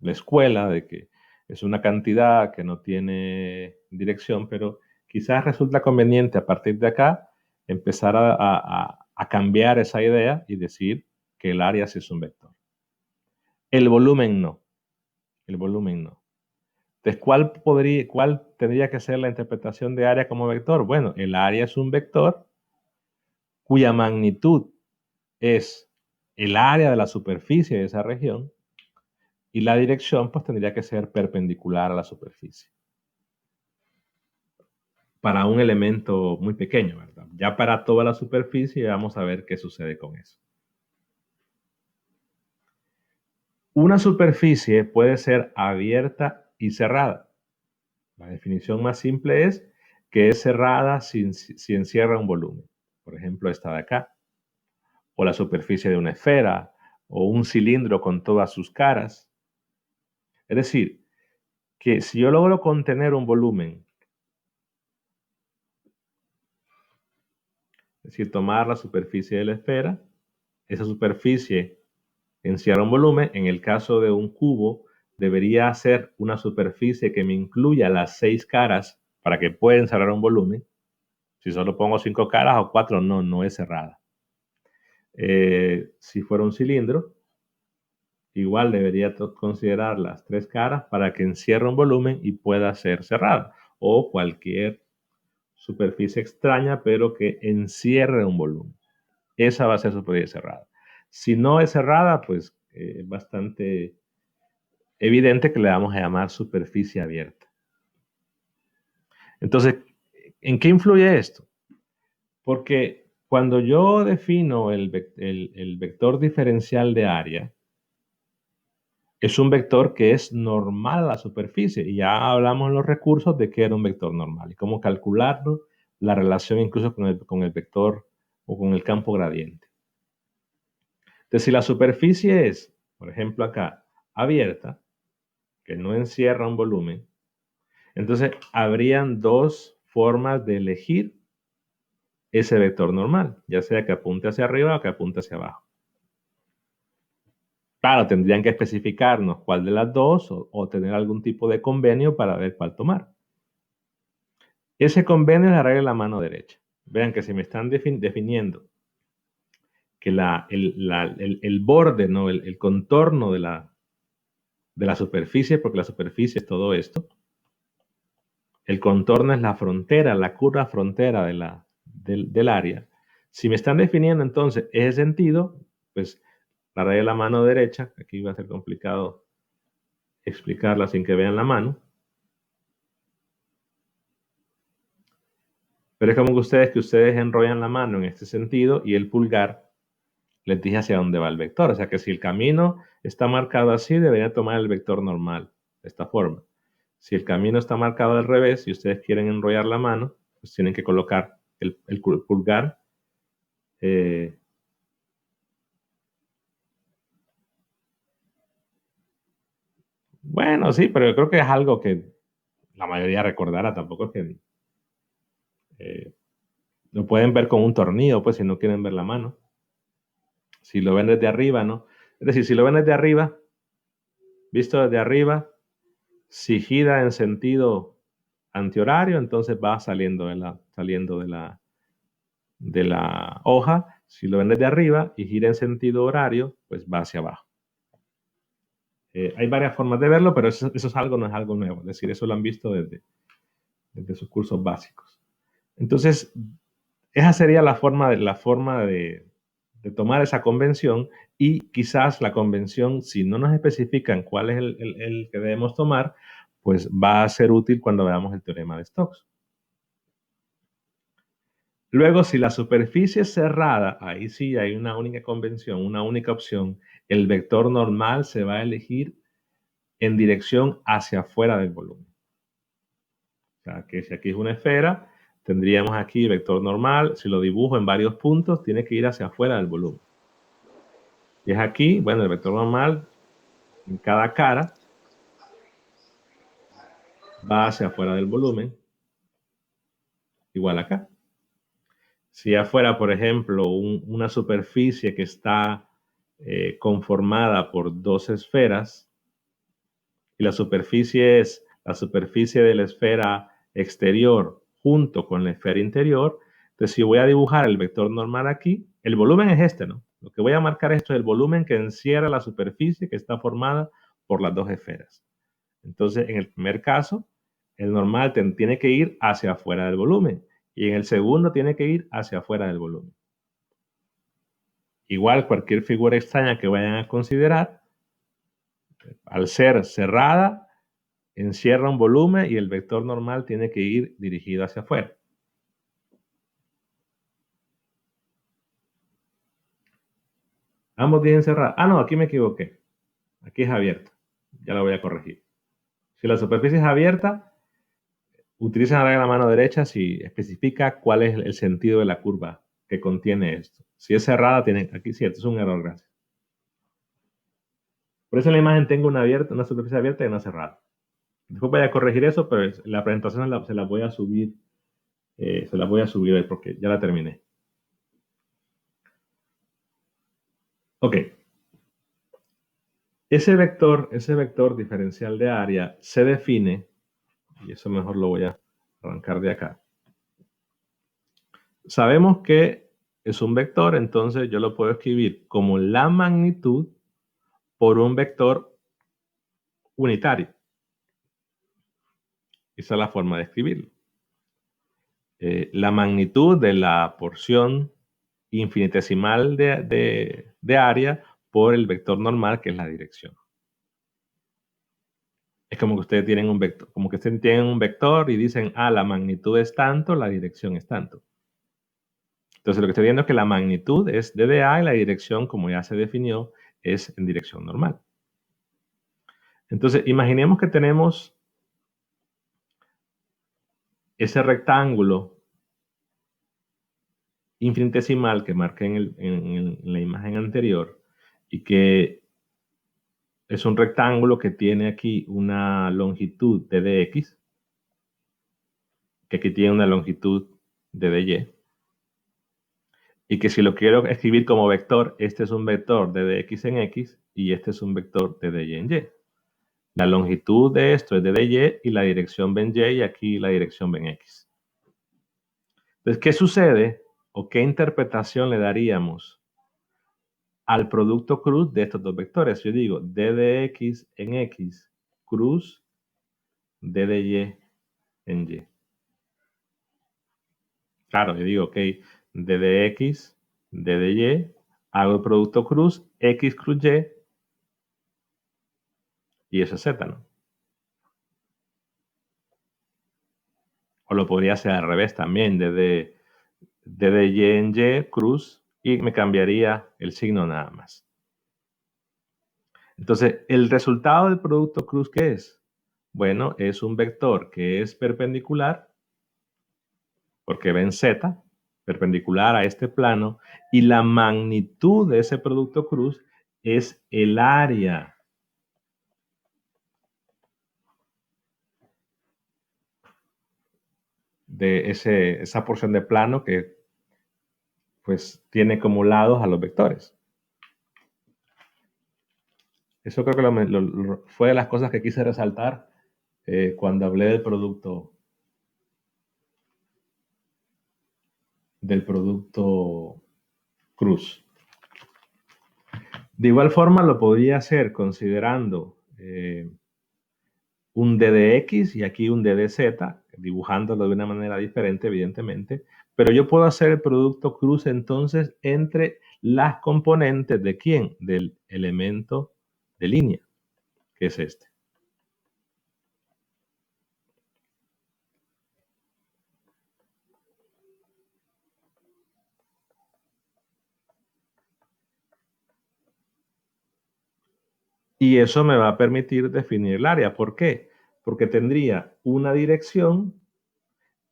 la escuela de que es una cantidad que no tiene dirección, pero quizás resulta conveniente a partir de acá empezar a cambiar esa idea y decir que el área sí es un vector. El volumen no. El volumen no. Entonces, ¿cuál tendría que ser la interpretación de área como vector? Bueno, el área es un vector cuya magnitud es el área de la superficie de esa región y la dirección pues tendría que ser perpendicular a la superficie. Para un elemento muy pequeño, ¿verdad? Ya para toda la superficie vamos a ver qué sucede con eso. Una superficie puede ser abierta y cerrada. La definición más simple es que es cerrada si encierra un volumen. Por ejemplo, esta de acá. O la superficie de una esfera, o un cilindro con todas sus caras. Es decir, que si yo logro contener un volumen, es decir, tomar la superficie de la esfera, esa superficie encierra un volumen. En el caso de un cubo, debería ser una superficie que me incluya las 6 caras para que pueda encerrar un volumen. Si solo pongo 5 caras o 4, no es cerrada. Si fuera un cilindro, igual debería considerar las tres caras para que encierre un volumen y pueda ser cerrada. O cualquier superficie extraña, pero que encierre un volumen. Esa va a ser superficie cerrada. Si no es cerrada, pues es bastante evidente que le vamos a llamar superficie abierta. Entonces, ¿en qué influye esto? Porque cuando yo defino el vector diferencial de área, es un vector que es normal a la superficie. Y ya hablamos en los recursos de qué era un vector normal y cómo calcularlo, la relación incluso con el vector o con el campo gradiente. Entonces, si la superficie es, por ejemplo acá, abierta, que no encierra un volumen, entonces habrían dos formas de elegir ese vector normal, ya sea que apunte hacia arriba o que apunte hacia abajo. Claro, tendrían que especificarnos cuál de las dos o tener algún tipo de convenio para ver cuál tomar. Ese convenio es la regla de la mano derecha. Vean que si me están definiendo que el borde, ¿no? el contorno de la superficie, porque la superficie es todo esto, el contorno es la frontera, la curva frontera del área. Si me están definiendo entonces ese sentido, pues la regla de la mano derecha, aquí va a ser complicado explicarla sin que vean la mano, pero es como que ustedes enrollan la mano en este sentido y el pulgar les dije hacia dónde va el vector. O sea que si el camino está marcado así, deberían tomar el vector normal, de esta forma. Si el camino está marcado al revés y ustedes quieren enrollar la mano, pues tienen que colocar el pulgar bueno, sí, pero yo creo que es algo que la mayoría recordará. Tampoco es que lo pueden ver con un tornillo, pues si no quieren ver la mano. Si lo ven desde arriba, ¿no? Es decir, si lo ven desde arriba, visto desde arriba, si gira en sentido antihorario, entonces va saliendo de la hoja. Si lo ven desde arriba y gira en sentido horario, pues va hacia abajo. Hay varias formas de verlo, pero eso es algo, no es algo nuevo. Es decir, eso lo han visto desde sus cursos básicos. Entonces, esa sería la forma de tomar esa convención, y quizás la convención, si no nos especifican cuál es el que debemos tomar, pues va a ser útil cuando veamos el teorema de Stokes. Luego, si la superficie es cerrada, ahí sí hay una única convención, una única opción. El vector normal se va a elegir en dirección hacia afuera del volumen. O sea, que si aquí es una esfera, tendríamos aquí vector normal. Si lo dibujo en varios puntos, tiene que ir hacia afuera del volumen. Y es aquí, bueno, el vector normal en cada cara va hacia afuera del volumen, igual acá. Si afuera, por ejemplo, una superficie que está conformada por dos esferas, y la superficie es la superficie de la esfera exterior junto con la esfera interior, entonces si voy a dibujar el vector normal aquí, el volumen es este, ¿no? Lo que voy a marcar esto es el volumen que encierra la superficie que está formada por las dos esferas. Entonces, en el primer caso, el normal tiene que ir hacia afuera del volumen, y en el segundo tiene que ir hacia afuera del volumen. Igual, cualquier figura extraña que vayan a considerar, al ser cerrada, encierra un volumen y el vector normal tiene que ir dirigido hacia afuera. Ambos tienen cerrada. Ah, no, aquí me equivoqué. Aquí es abierta. Ya la voy a corregir. Si la superficie es abierta, utilicen la regla de la mano derecha si especifica cuál es el sentido de la curva que contiene esto. Si es cerrada, aquí cierto, es un error, gracias. Por eso en la imagen tengo una superficie abierta y una cerrada. Después voy a corregir eso, pero la presentación se la voy a subir. Se la voy a subir hoy porque ya la terminé. Ok. Ese vector diferencial de área se define, y eso mejor lo voy a arrancar de acá. Sabemos que es un vector, entonces yo lo puedo escribir como la magnitud por un vector unitario. Esa es la forma de escribirlo. La magnitud de la porción infinitesimal de área por el vector normal, que es la dirección. Es como que ustedes tienen un vector, como que ustedes tienen un vector y dicen, la magnitud es tanto, la dirección es tanto. Entonces lo que estoy viendo es que la magnitud es DDA y la dirección, como ya se definió, es en dirección normal. Entonces imaginemos que tenemos ese rectángulo infinitesimal que marqué en la imagen anterior y que es un rectángulo que tiene aquí una longitud de dx, que aquí tiene una longitud de dy, y que si lo quiero escribir como vector, este es un vector de dx en x y este es un vector de dy en y. La longitud de esto es de dy y la dirección va en y y aquí la dirección va en x. Entonces, ¿qué sucede o qué interpretación le daríamos al producto cruz de estos dos vectores? Yo digo d de x en x cruz d de y en y. Claro, yo digo, ok, d de x, d de y, hago el producto cruz, x cruz y eso es z, ¿no? O lo podría hacer al revés también, d de y en y cruz y me cambiaría el signo nada más. Entonces, el resultado del producto cruz, ¿qué es? Bueno, es un vector que es perpendicular, porque ven z, perpendicular a este plano, y la magnitud de ese producto cruz es el área de esa porción de plano que pues tiene como lados a los vectores. Eso creo que fue de las cosas que quise resaltar cuando hablé del producto cruz. De igual forma lo podría hacer considerando un d de x y aquí un d de z, dibujándolo de una manera diferente, evidentemente, pero yo puedo hacer el producto cruz entonces entre las componentes de ¿quién? Del elemento de línea, que es este. Y eso me va a permitir definir el área. ¿Por qué? Porque tendría una dirección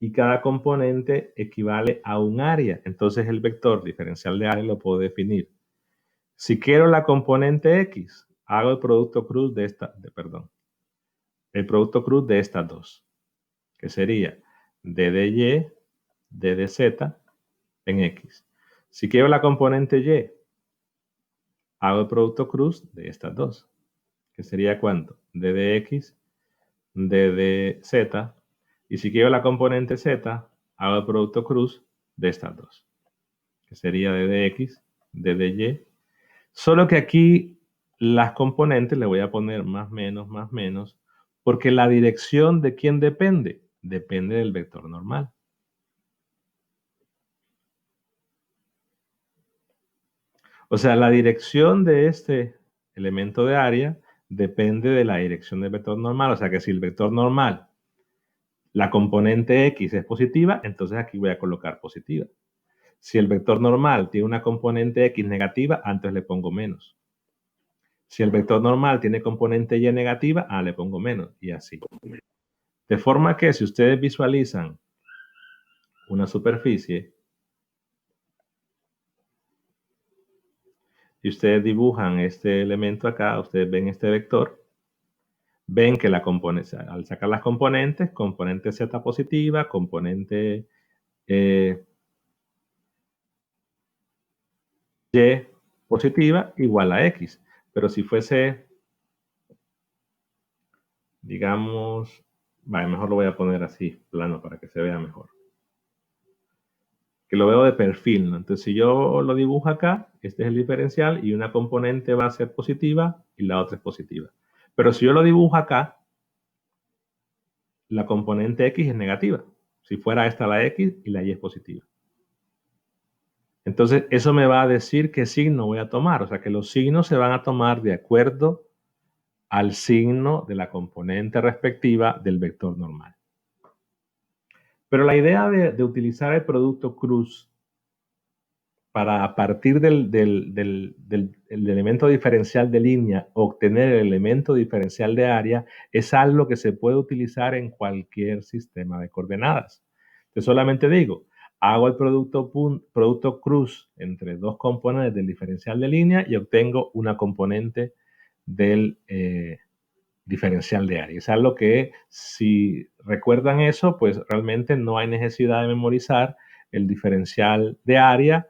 y cada componente equivale a un área. Entonces el vector diferencial de área lo puedo definir. Si quiero la componente X, hago el producto cruz de estas dos, que sería d de y, d de z en X. Si quiero la componente Y, hago el producto cruz de estas dos, que sería ¿cuánto? D de X, d de z. Y si quiero la componente Z, hago el producto cruz de estas dos, que sería d de X, d de Y. Solo que aquí las componentes le voy a poner más menos, porque la dirección de quién depende, depende del vector normal. O sea, la dirección de este elemento de área depende de la dirección del vector normal. O sea que si el vector normal, la componente X es positiva, entonces aquí voy a colocar positiva. Si el vector normal tiene una componente X negativa, antes le pongo menos. Si el vector normal tiene componente Y negativa, le pongo menos y así. De forma que si ustedes visualizan una superficie y ustedes dibujan este elemento acá, ustedes ven este vector, ven que al sacar las componentes, componente Z positiva, componente Y positiva, igual a X. Pero si fuese, digamos, mejor lo voy a poner así, plano, para que se vea mejor. que lo veo de perfil, ¿no? Entonces, si yo lo dibujo acá, este es el diferencial y una componente va a ser positiva y la otra es positiva. Pero si yo lo dibujo acá, la componente X es negativa. Si fuera esta la X y la Y es positiva. Entonces, eso me va a decir qué signo voy a tomar. O sea, que los signos se van a tomar de acuerdo al signo de la componente respectiva del vector normal. Pero la idea de utilizar el producto cruz para, a partir del elemento diferencial de línea, obtener el elemento diferencial de área, es algo que se puede utilizar en cualquier sistema de coordenadas. Yo solamente digo, hago el producto cruz entre dos componentes del diferencial de línea y obtengo una componente del diferencial de área. Es algo que, si recuerdan eso, pues realmente no hay necesidad de memorizar el diferencial de área.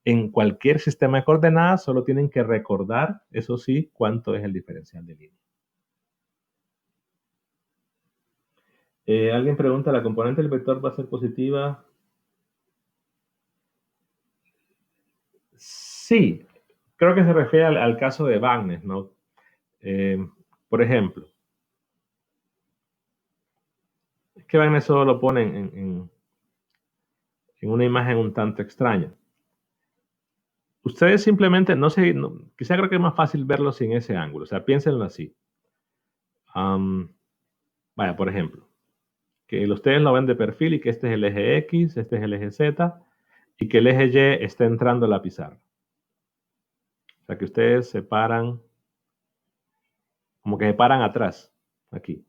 En cualquier sistema de coordenadas solo tienen que recordar, eso sí, cuánto es el diferencial de línea. Alguien pregunta, ¿la componente del vector va a ser positiva? Sí, creo que se refiere al caso de Wagner, ¿no? Por ejemplo, es que Wagner solo lo pone en una imagen un tanto extraña. Ustedes simplemente, no sé, quizá creo que es más fácil verlo sin ese ángulo, o sea, piénsenlo así. Vaya, por ejemplo, que ustedes lo ven de perfil y que este es el eje X, este es el eje Z, y que el eje Y está entrando a la pizarra. O sea, que ustedes se paran, como que se paran atrás, aquí.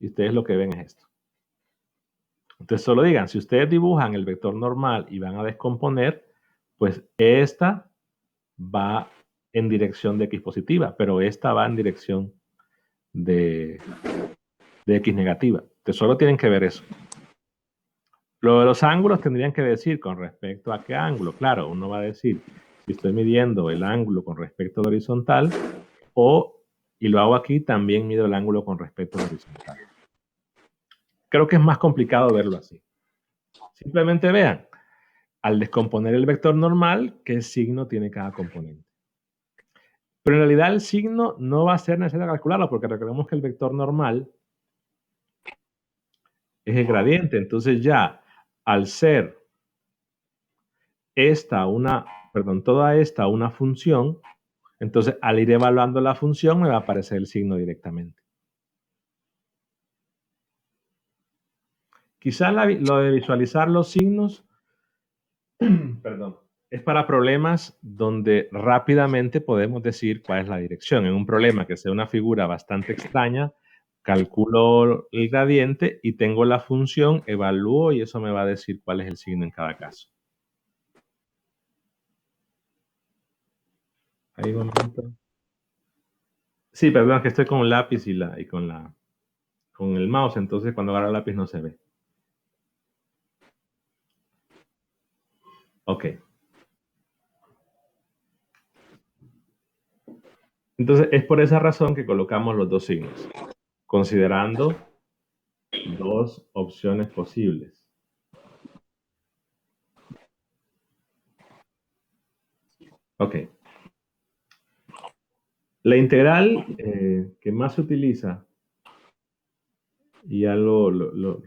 Y ustedes lo que ven es esto. Entonces, solo digan, si ustedes dibujan el vector normal y van a descomponer, pues esta va en dirección de X positiva, pero esta va en dirección de X negativa. Entonces, solo tienen que ver eso. Lo de los ángulos tendrían que decir con respecto a qué ángulo. Claro, uno va a decir, si estoy midiendo el ángulo con respecto al horizontal, y lo hago aquí, también mido el ángulo con respecto al horizontal. Creo que es más complicado verlo así. Simplemente vean, al descomponer el vector normal, qué signo tiene cada componente. Pero en realidad el signo no va a ser necesario calcularlo, porque recordemos que el vector normal es el gradiente. Entonces ya, al ser toda esta una función, entonces al ir evaluando la función me va a aparecer el signo directamente. Quizás lo de visualizar los signos, perdón, es para problemas donde rápidamente podemos decir cuál es la dirección. En un problema que sea una figura bastante extraña, calculo el gradiente y tengo la función, evalúo y eso me va a decir cuál es el signo en cada caso. Ahí un momento. Sí, perdón, que estoy con un lápiz y con el mouse, entonces cuando agarro el lápiz no se ve. Ok. Entonces es por esa razón que colocamos los dos signos, considerando dos opciones posibles. Ok. La integral que más se utiliza, y ya lo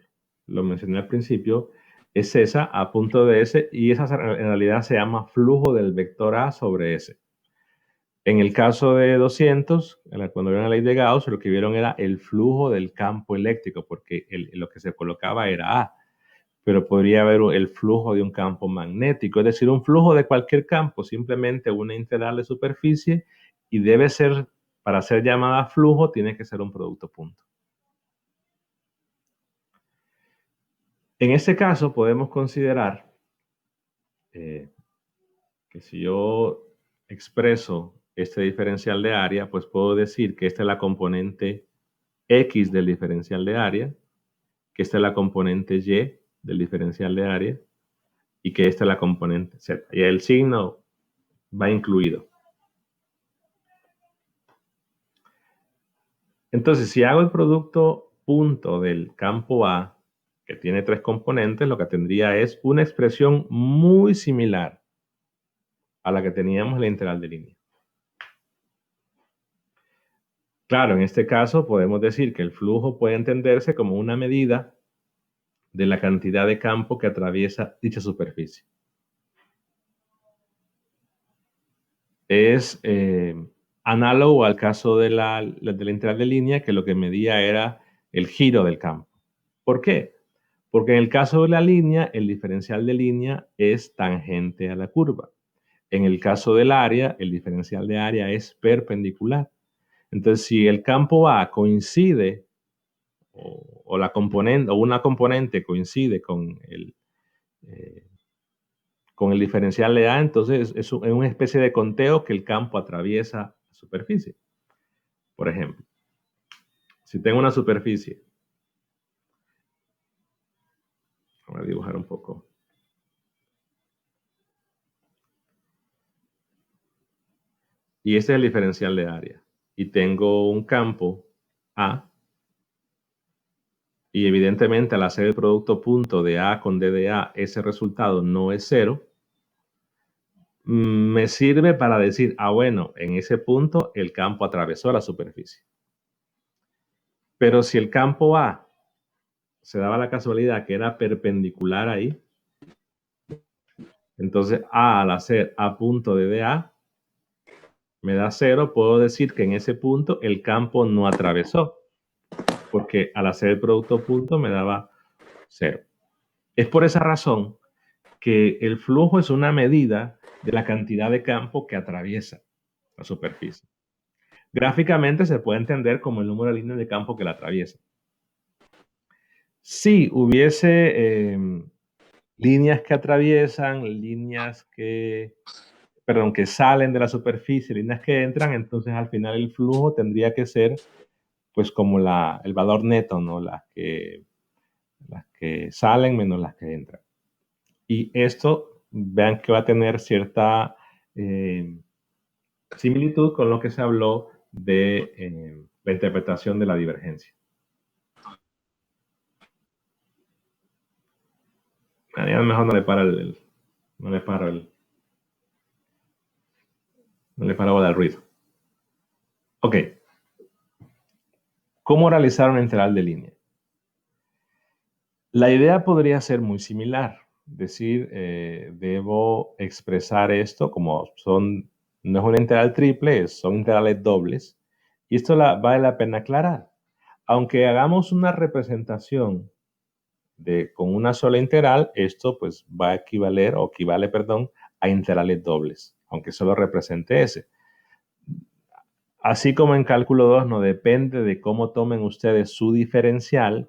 mencioné al principio, es esa a punto de S, y esa en realidad se llama flujo del vector A sobre S. En el caso de 200, cuando vieron la ley de Gauss, lo que vieron era el flujo del campo eléctrico, porque lo que se colocaba era A, pero podría haber el flujo de un campo magnético, es decir, un flujo de cualquier campo, simplemente una integral de superficie, y debe ser, para ser llamada flujo, tiene que ser un producto punto. En este caso podemos considerar que si yo expreso este diferencial de área, pues puedo decir que esta es la componente X del diferencial de área, que esta es la componente Y del diferencial de área y que esta es la componente Z. Y el signo va incluido. Entonces, si hago el producto punto del campo A que tiene 3 componentes, lo que tendría es una expresión muy similar a la que teníamos en la integral de línea. Claro, en este caso podemos decir que el flujo puede entenderse como una medida de la cantidad de campo que atraviesa dicha superficie. Es análogo al caso de la integral de línea, que lo que medía era el giro del campo. ¿Por qué? Porque en el caso de la línea, el diferencial de línea es tangente a la curva. En el caso del área, el diferencial de área es perpendicular. Entonces, si el campo A coincide o una componente coincide con el diferencial de A, entonces es una especie de conteo que el campo atraviesa la superficie. Por ejemplo, si tengo una superficie, voy a dibujar un poco. Y este es el diferencial de área. Y tengo un campo A. Y evidentemente al hacer el producto punto de A con D de A, ese resultado no es 0. Me sirve para decir, bueno, en ese punto el campo atravesó la superficie. Pero si el campo A se daba la casualidad que era perpendicular ahí, entonces A al hacer A punto de DA me da 0, puedo decir que en ese punto el campo no atravesó, porque al hacer el producto punto me daba 0. Es por esa razón que el flujo es una medida de la cantidad de campo que atraviesa la superficie. Gráficamente se puede entender como el número de líneas de campo que la atraviesa. Si hubiese líneas que atraviesan, que salen de la superficie, líneas que entran, entonces al final el flujo tendría que ser pues como el valor neto, ¿no? Las que salen menos las que entran. Y esto, vean que va a tener cierta similitud con lo que se habló de la interpretación de la divergencia. A lo mejor no le paro el ruido. Ok. ¿Cómo realizar una integral de línea? La idea podría ser muy similar. Decir, debo expresar esto como no es una integral triple, son integrales dobles. Y esto vale la pena aclarar. Aunque hagamos una representación con una sola integral, esto pues va a equivale, a integrales dobles, aunque solo represente ese. Así como en cálculo 2, no depende de cómo tomen ustedes su diferencial,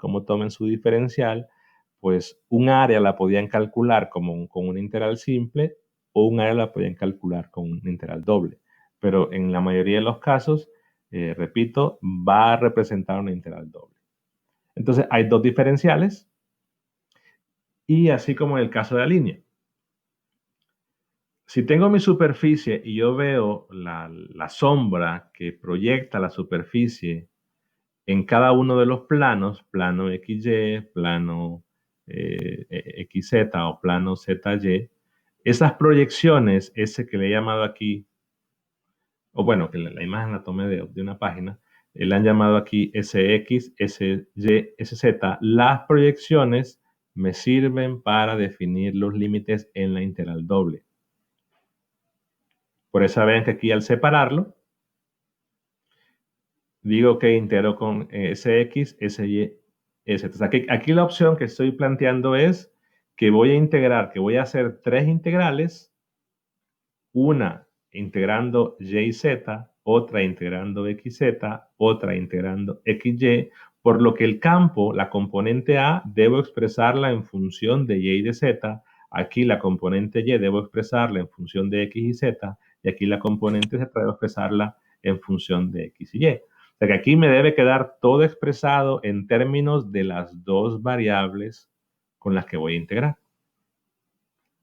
pues un área la podían calcular con una integral simple o un área la podían calcular con una integral doble. Pero en la mayoría de los casos, repito, va a representar una integral doble. Entonces hay dos diferenciales y así como en el caso de la línea. Si tengo mi superficie y yo veo la sombra que proyecta la superficie en cada uno de los planos, plano XY, plano XZ o plano ZY, esas proyecciones, ese que le he llamado aquí, o bueno, que la imagen la tomé de una página, le han llamado aquí SX, SY, SZ, las proyecciones me sirven para definir los límites en la integral doble. Por eso ven que aquí al separarlo, digo que integro con Sx, Sy, Sz. Entonces aquí la opción que estoy planteando es que voy a hacer 3 integrales, una integrando y y z, otra integrando xz, otra integrando xy, por lo que el campo, la componente A, debo expresarla en función de y y de z, aquí la componente y debo expresarla en función de x y z, y aquí la componente z debo expresarla en función de x y y. O sea que aquí me debe quedar todo expresado en términos de las dos variables con las que voy a integrar.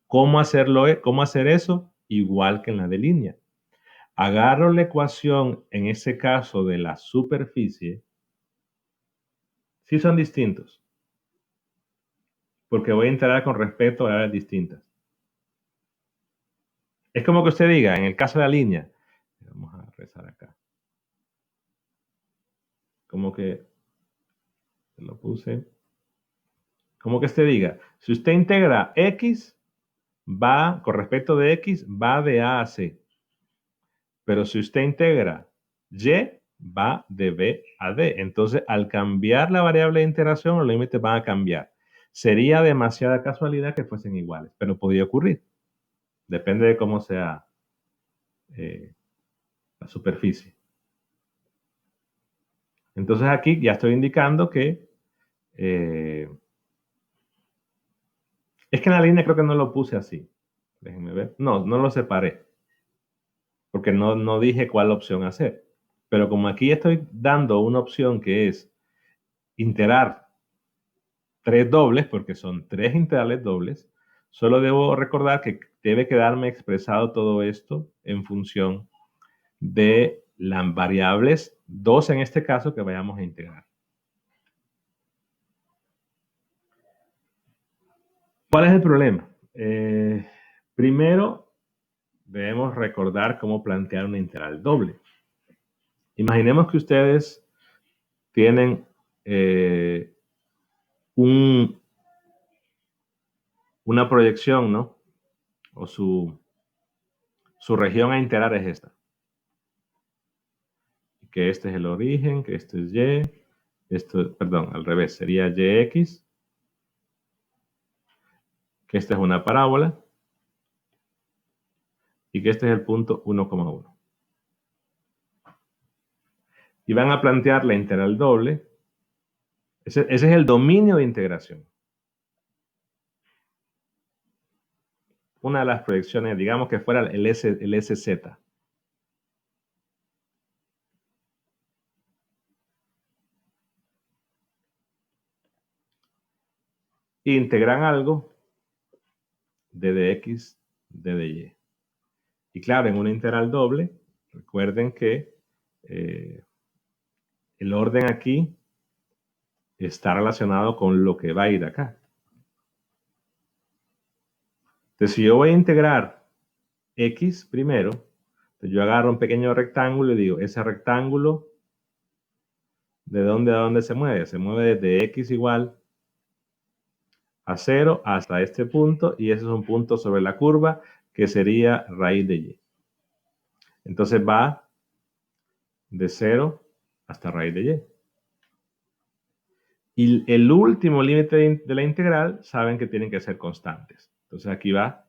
¿Cómo hacer eso? Igual que en la de línea. Agarro la ecuación, en ese caso de la superficie, sí son distintos. porque voy a integrar con respecto a variables distintas. Es como que usted diga, en el caso de la línea, vamos a rezar acá. Como que, lo puse, como que usted diga, si usted integra X, va, con respecto de X, va de A a C. Pero si usted integra Y, va de B a D. Entonces, al cambiar la variable de integración, los límites van a cambiar. Sería demasiada casualidad que fuesen iguales, pero podría ocurrir. Depende de cómo sea la superficie. Entonces, aquí ya estoy indicando que es que en la línea creo que no lo puse así. Déjenme ver. No, no lo separé. Porque no dije cuál opción hacer. Pero como aquí estoy dando una opción que es integrar 3 dobles, porque son 3 integrales dobles, solo debo recordar que debe quedarme expresado todo esto en función de las variables 2 en este caso que vayamos a integrar. ¿Cuál es el problema? Primero, debemos recordar cómo plantear una integral doble. Imaginemos que ustedes tienen una proyección, ¿no? O su región a integrar es esta. Que este es el origen, que este es Y. Esto, perdón, al revés, sería YX. Que esta es una parábola. Y que este es el punto 1,1. Y van a plantear la integral doble. Ese es el dominio de integración. Una de las proyecciones, digamos que fuera el SZ. Integran algo de dx, de dy. Y claro, en una integral doble, recuerden que el orden aquí está relacionado con lo que va a ir acá. Entonces, si yo voy a integrar x primero, yo agarro un pequeño rectángulo y digo, ese rectángulo, ¿de dónde a dónde se mueve? Se mueve desde x igual a 0 hasta este punto, y ese es un punto sobre la curva que sería raíz de y. Entonces va de 0 hasta raíz de y. Y el último límite de la integral, saben que tienen que ser constantes. Entonces aquí va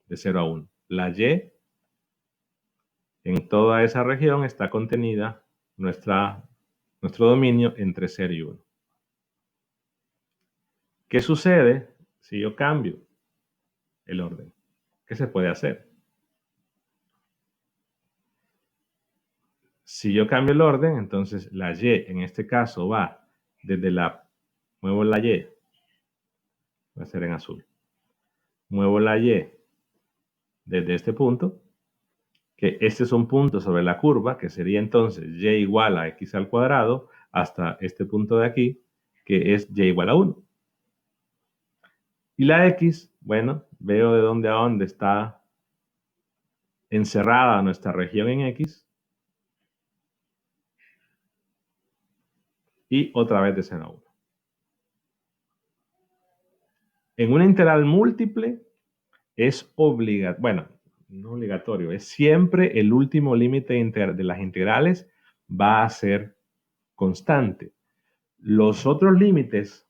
de 0 a 1. La y, en toda esa región está contenida nuestro dominio entre 0 y 1. ¿Qué sucede si yo cambio el orden? ¿Qué se puede hacer? Si yo cambio el orden, entonces la y en este caso va desde muevo la y, va a ser en azul. Muevo la y desde este punto, que este es un punto sobre la curva, que sería entonces y igual a x al cuadrado, hasta este punto de aquí, que es y igual a 1. Y la x, bueno, veo de dónde a dónde está encerrada nuestra región en x. Y otra vez de 0 a 1. En una integral múltiple es obligatorio, bueno, no obligatorio, es siempre el último límite de las integrales va a ser constante. Los otros límites,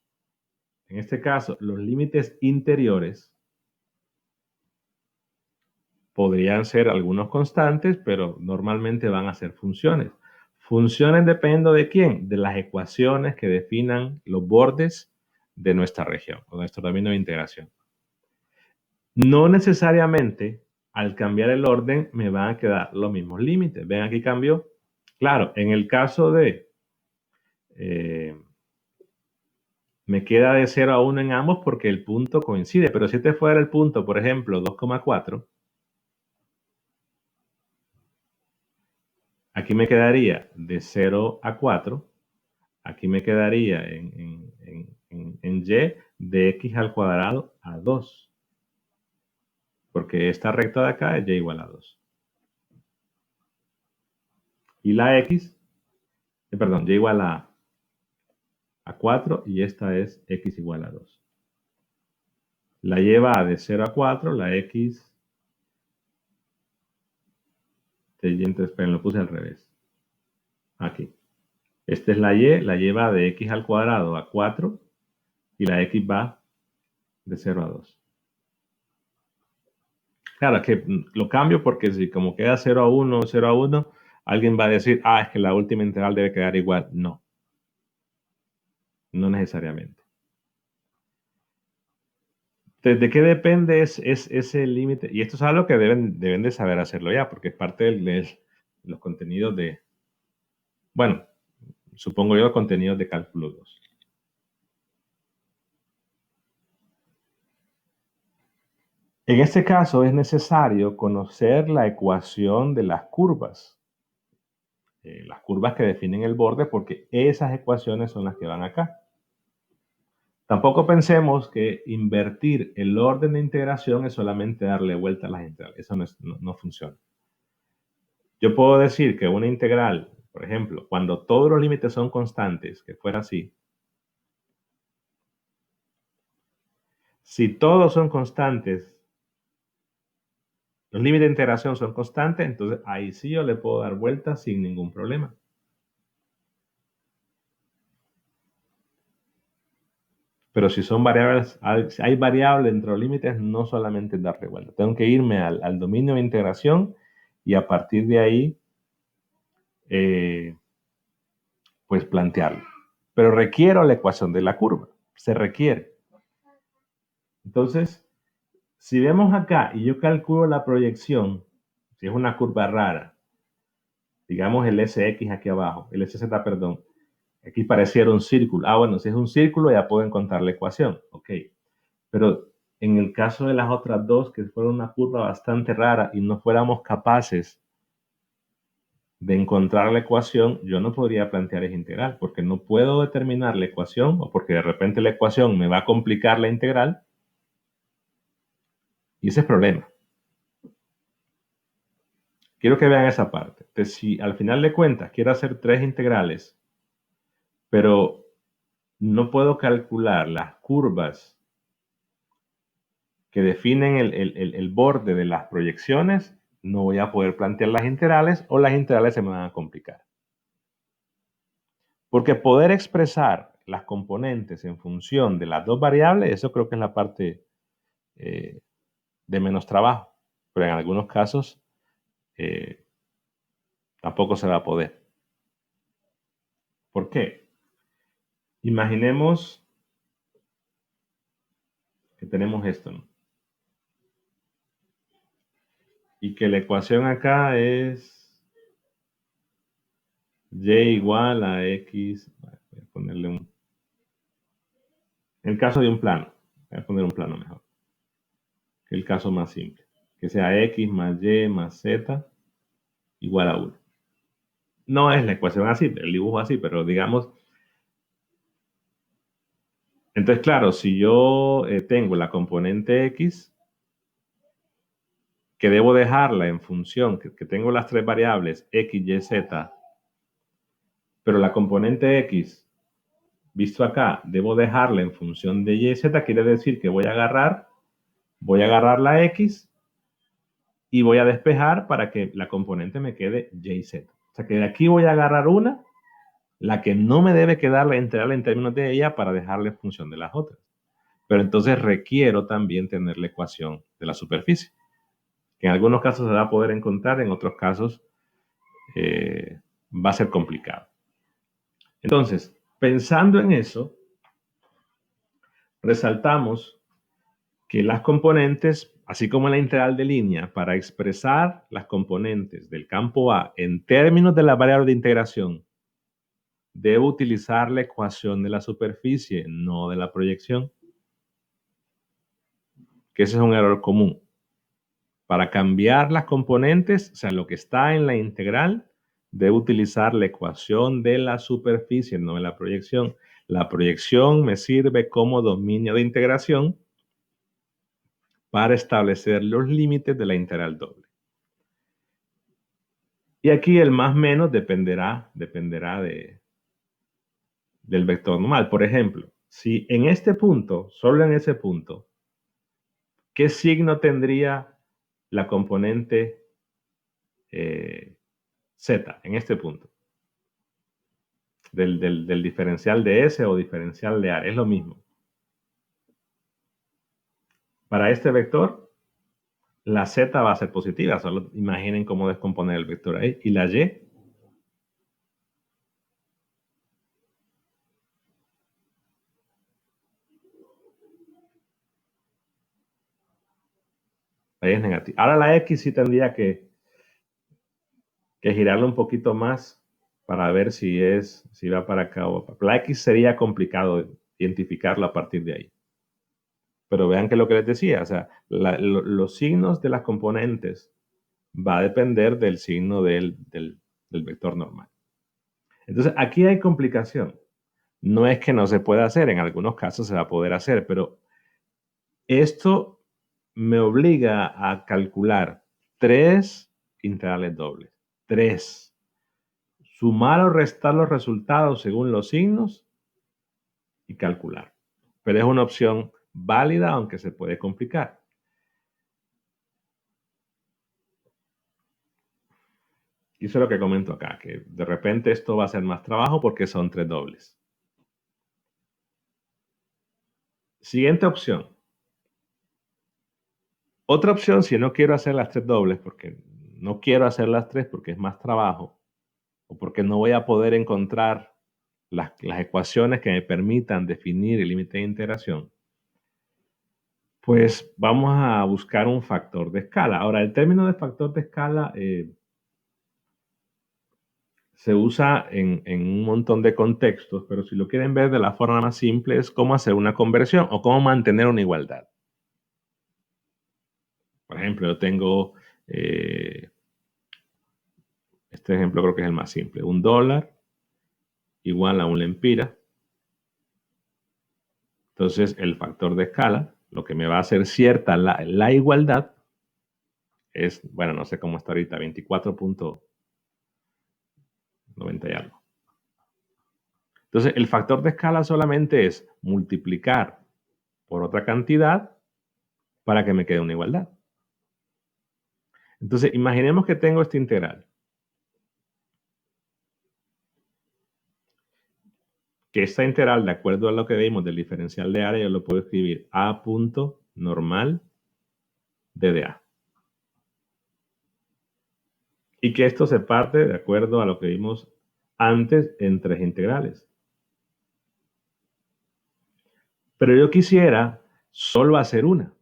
en este caso, los límites interiores, podrían ser algunos constantes, pero normalmente van a ser funciones. Funciones dependiendo de quién, de las ecuaciones que definan los bordes de nuestra región o de nuestro dominio de integración. No necesariamente al cambiar el orden me van a quedar los mismos límites. Ven, aquí cambió. Claro, en el caso de me queda de 0 a 1 en ambos porque el punto coincide, pero si este fuera el punto, por ejemplo, 2,4, aquí me quedaría de 0 a 4, aquí me quedaría en Y de x al cuadrado a 2. Porque esta recta de acá es y igual a 2. Y la x, perdón, y igual a 4 y esta es x igual a 2. La y va de 0 a 4, la x... Esperen, lo puse al revés. Aquí. Esta es la y va de x al cuadrado a 4 y la x va de 0 a 2. Claro, es que lo cambio porque si como queda 0 a 1, 0 a 1, alguien va a decir, es que la última integral debe quedar igual. No. No necesariamente. ¿De qué depende ese límite? Y esto es algo que deben de saber hacerlo ya, porque es parte de los contenidos de, bueno, supongo yo, contenidos de cálculo 2. En este caso es necesario conocer la ecuación de las curvas que definen el borde, porque esas ecuaciones son las que van acá. Tampoco pensemos que invertir el orden de integración es solamente darle vuelta a las integrales. Eso no funciona. Yo puedo decir que una integral, por ejemplo, cuando todos los límites son constantes, que fuera así. Si todos son constantes, los límites de integración son constantes, entonces ahí sí yo le puedo dar vuelta sin ningún problema. Pero si son variables, hay variables entre los límites, no solamente darle vuelta. Tengo que irme al dominio de integración y a partir de ahí, pues plantearlo. Pero requiero la ecuación de la curva. Se requiere. Entonces, si vemos acá y yo calculo la proyección, si es una curva rara, digamos el SX aquí abajo, el SZ, perdón, aquí pareciera un círculo. Bueno, si es un círculo ya puedo encontrar la ecuación. Ok. Pero en el caso de las otras dos, que fueron una curva bastante rara y no fuéramos capaces de encontrar la ecuación, yo no podría plantear esa integral, porque no puedo determinar la ecuación, o porque de repente la ecuación me va a complicar la integral, y ese es el problema. Quiero que vean esa parte. Entonces, si al final de cuentas quiero hacer 3 integrales, pero no puedo calcular las curvas que definen el borde de las proyecciones, no voy a poder plantear las integrales o las integrales se me van a complicar. Porque poder expresar las componentes en función de las dos variables, eso creo que es la parte de menos trabajo. Pero en algunos casos tampoco se va a poder. ¿Por qué? Imaginemos que tenemos esto, ¿no? Y que la ecuación acá es y igual a x. Voy a ponerle en el caso de un plano, voy a poner un plano mejor, que el caso más simple, que sea x más y más z igual a 1. No es la ecuación así, el dibujo así, pero digamos. Entonces, claro, si yo tengo la componente x, que debo dejarla en función, que tengo las tres variables x, y, z, pero la componente x, visto acá, debo dejarla en función de y, z, quiere decir que voy a agarrar la x y voy a despejar para que la componente me quede y, z. O sea que de aquí voy a agarrar una, la que no me debe quedar la integral en términos de ella para dejarla en función de las otras. Pero entonces requiero también tener la ecuación de la superficie, que en algunos casos se va a poder encontrar, en otros casos va a ser complicado. Entonces, pensando en eso, resaltamos que las componentes, así como la integral de línea, para expresar las componentes del campo A en términos de la variable de integración, debo utilizar la ecuación de la superficie, no de la proyección. Que ese es un error común. Para cambiar las componentes, o sea, lo que está en la integral, debo utilizar la ecuación de la superficie, no de la proyección. La proyección me sirve como dominio de integración para establecer los límites de la integral doble. Y aquí el más menos dependerá del vector normal. Por ejemplo, si en este punto, solo en ese punto, ¿qué signo tendría la componente z en este punto? Del diferencial de S o diferencial de A. Es lo mismo. Para este vector, la Z va a ser positiva. Solo imaginen cómo descomponer el vector ahí. Y la Y, es negativa. Ahora la X sí tendría que girarlo un poquito más para ver si va para acá o para acá. La X sería complicado identificarlo a partir de ahí. Pero vean que lo que les decía, o sea, los signos de las componentes va a depender del signo del vector normal. Entonces, aquí hay complicación. No es que no se pueda hacer, en algunos casos se va a poder hacer, pero esto me obliga a calcular 3 integrales dobles. 3. Sumar o restar los resultados según los signos y calcular. Pero es una opción válida, aunque se puede complicar. Y eso es lo que comento acá, que de repente esto va a ser más trabajo porque son 3 dobles. Siguiente opción. Otra opción, si no quiero hacer las 3 dobles, porque no quiero hacer las 3 porque es más trabajo, o porque no voy a poder encontrar las ecuaciones que me permitan definir el límite de integración, pues vamos a buscar un factor de escala. Ahora, el término de factor de escala se usa en un montón de contextos, pero si lo quieren ver de la forma más simple es cómo hacer una conversión o cómo mantener una igualdad. Por ejemplo, yo tengo, este ejemplo creo que es el más simple, $1 igual a un lempira. Entonces, el factor de escala, lo que me va a hacer cierta la igualdad, es, bueno, no sé cómo está ahorita, 24.90 y algo. Entonces, el factor de escala solamente es multiplicar por otra cantidad para que me quede una igualdad. Entonces, imaginemos que tengo esta integral. Que esta integral, de acuerdo a lo que vimos del diferencial de área, yo lo puedo escribir a punto normal de A. Y que esto se parte de acuerdo a lo que vimos antes en 3 integrales. Pero yo quisiera solo hacer una.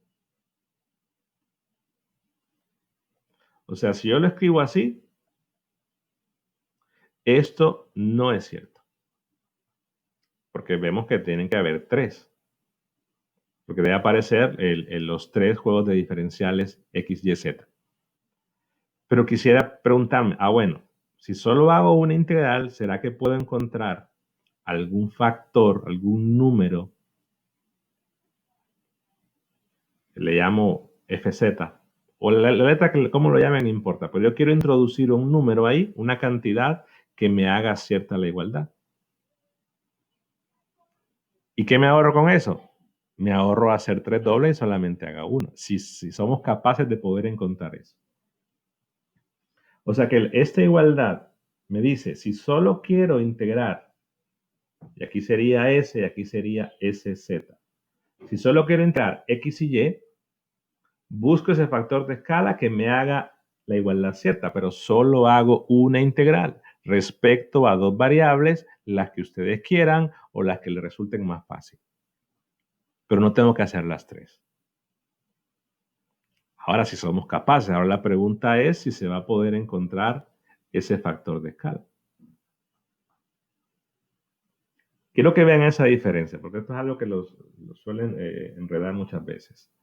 O sea, si yo lo escribo así, esto no es cierto. Porque vemos que tienen que haber 3. Porque debe aparecer los 3 juegos de diferenciales x, y, z. Pero quisiera preguntarme, bueno, si solo hago una integral, ¿será que puedo encontrar algún factor, algún número? Le llamo fz. O la letra, como lo llamen, no importa. Pero yo quiero introducir un número ahí, una cantidad que me haga cierta la igualdad. ¿Y qué me ahorro con eso? Me ahorro hacer 3 dobles y solamente haga una. Si somos capaces de poder encontrar eso. O sea que esta igualdad me dice, si solo quiero integrar, y aquí sería S y aquí sería SZ. Si solo quiero integrar X y Y, busco ese factor de escala que me haga la igualdad cierta, pero solo hago una integral respecto a 2 variables, las que ustedes quieran o las que les resulten más fácil. Pero no tengo que hacer las 3. Ahora, si somos capaces, ahora la pregunta es si se va a poder encontrar ese factor de escala. Quiero que vean esa diferencia, porque esto es algo que los suelen enredar muchas veces.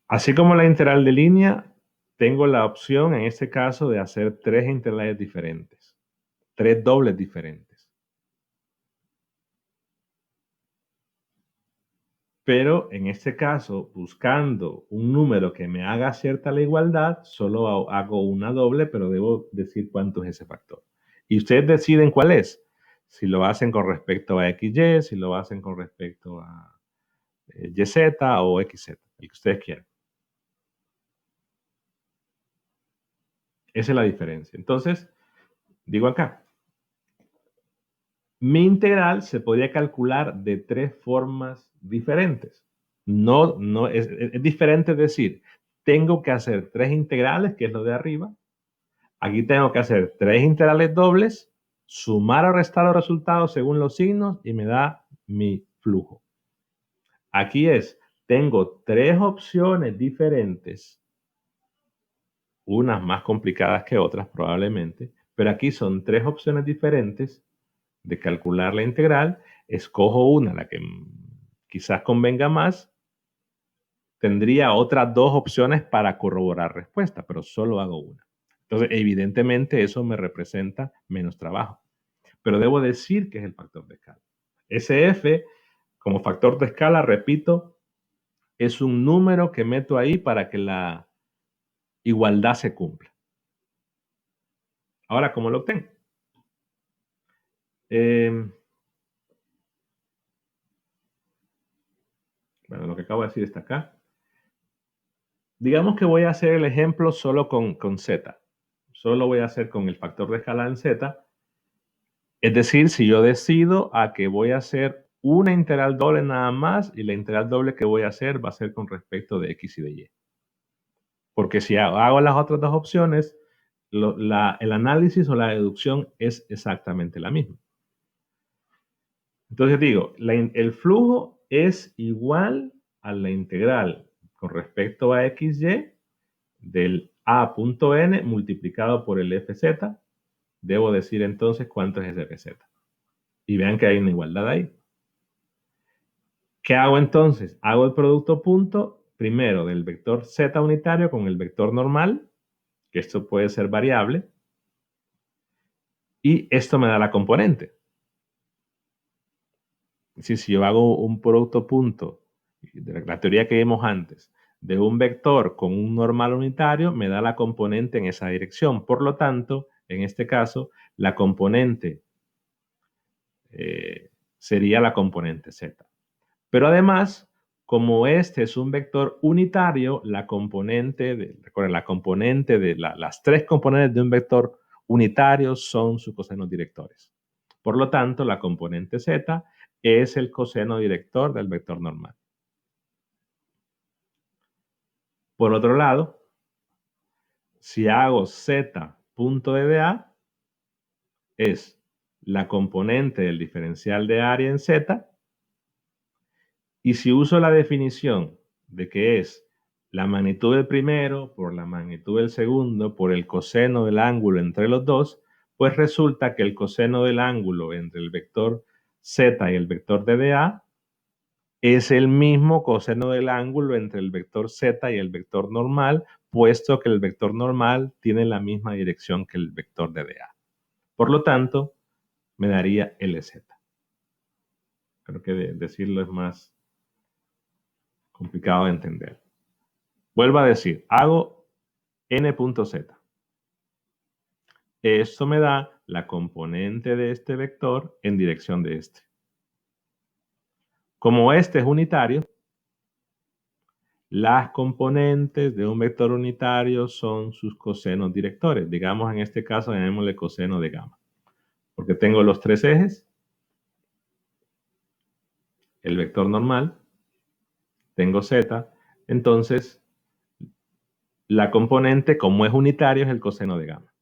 Así como la integral de línea, tengo la opción en este caso de hacer 3 integrales diferentes, 3 dobles diferentes. Pero en este caso, buscando un número que me haga cierta la igualdad, solo hago una doble, pero debo decir cuánto es ese factor. Y ustedes deciden cuál es. Si lo hacen con respecto a XY, si lo hacen con respecto a YZ o XZ, el que ustedes quieran. Esa es la diferencia. Entonces, digo acá, mi integral se podría calcular de 3 formas diferentes. No es diferente decir, tengo que hacer 3 integrales, que es lo de arriba. Aquí tengo que hacer 3 integrales dobles, sumar o restar los resultados según los signos y me da mi flujo. Aquí tengo 3 opciones diferentes, unas más complicadas que otras probablemente, pero aquí son 3 opciones diferentes de calcular la integral, escojo una, la que quizás convenga más, tendría otras 2 opciones para corroborar respuesta, pero solo hago una. Entonces, evidentemente eso me representa menos trabajo, pero debo decir que es el factor de escala. Ese f, como factor de escala, repito, es un número que meto ahí para que la igualdad se cumpla. Ahora, ¿cómo lo obtengo? Bueno, lo que acabo de decir está acá. Digamos que voy a hacer el ejemplo solo con z. Solo lo voy a hacer con el factor de escala en z. Es decir, si yo decido a que voy a hacer una integral doble nada más y la integral doble que voy a hacer va a ser con respecto de x y de y. Porque si hago las otras 2 opciones, el análisis o la deducción es exactamente la misma. Entonces digo, el flujo es igual a la integral con respecto a xy del a.n multiplicado por el fz. Debo decir entonces cuánto es ese fz. Y vean que hay una igualdad ahí. ¿Qué hago entonces? Hago el producto punto primero del vector z unitario con el vector normal, que esto puede ser variable, y esto me da la componente. Es decir, si yo hago un producto punto, de la teoría que vimos antes, de un vector con un normal unitario, me da la componente en esa dirección. Por lo tanto, en este caso, la componente sería la componente z. Pero además, como este es un vector unitario, recuerden, la componente de las 3 componentes de un vector unitario son sus cosenos directores. Por lo tanto, la componente z es el coseno director del vector normal. Por otro lado, si hago z punto de dA, es la componente del diferencial de área en z, y si uso la definición de que es la magnitud del primero por la magnitud del segundo por el coseno del ángulo entre los dos, pues resulta que el coseno del ángulo entre el vector z y el vector de dA es el mismo coseno del ángulo entre el vector z y el vector normal, puesto que el vector normal tiene la misma dirección que el vector de dA. Por lo tanto, me daría LZ. Creo que decirlo es más complicado de entender. Vuelvo a decir, hago n.z. Esto me da la componente de este vector en dirección de este. Como este es unitario, las componentes de un vector unitario son sus cosenos directores. Digamos, en este caso, llamémosle coseno de gamma. Porque tengo los 3 ejes, el vector normal, tengo z, entonces la componente, como es unitario, es el coseno de gamma.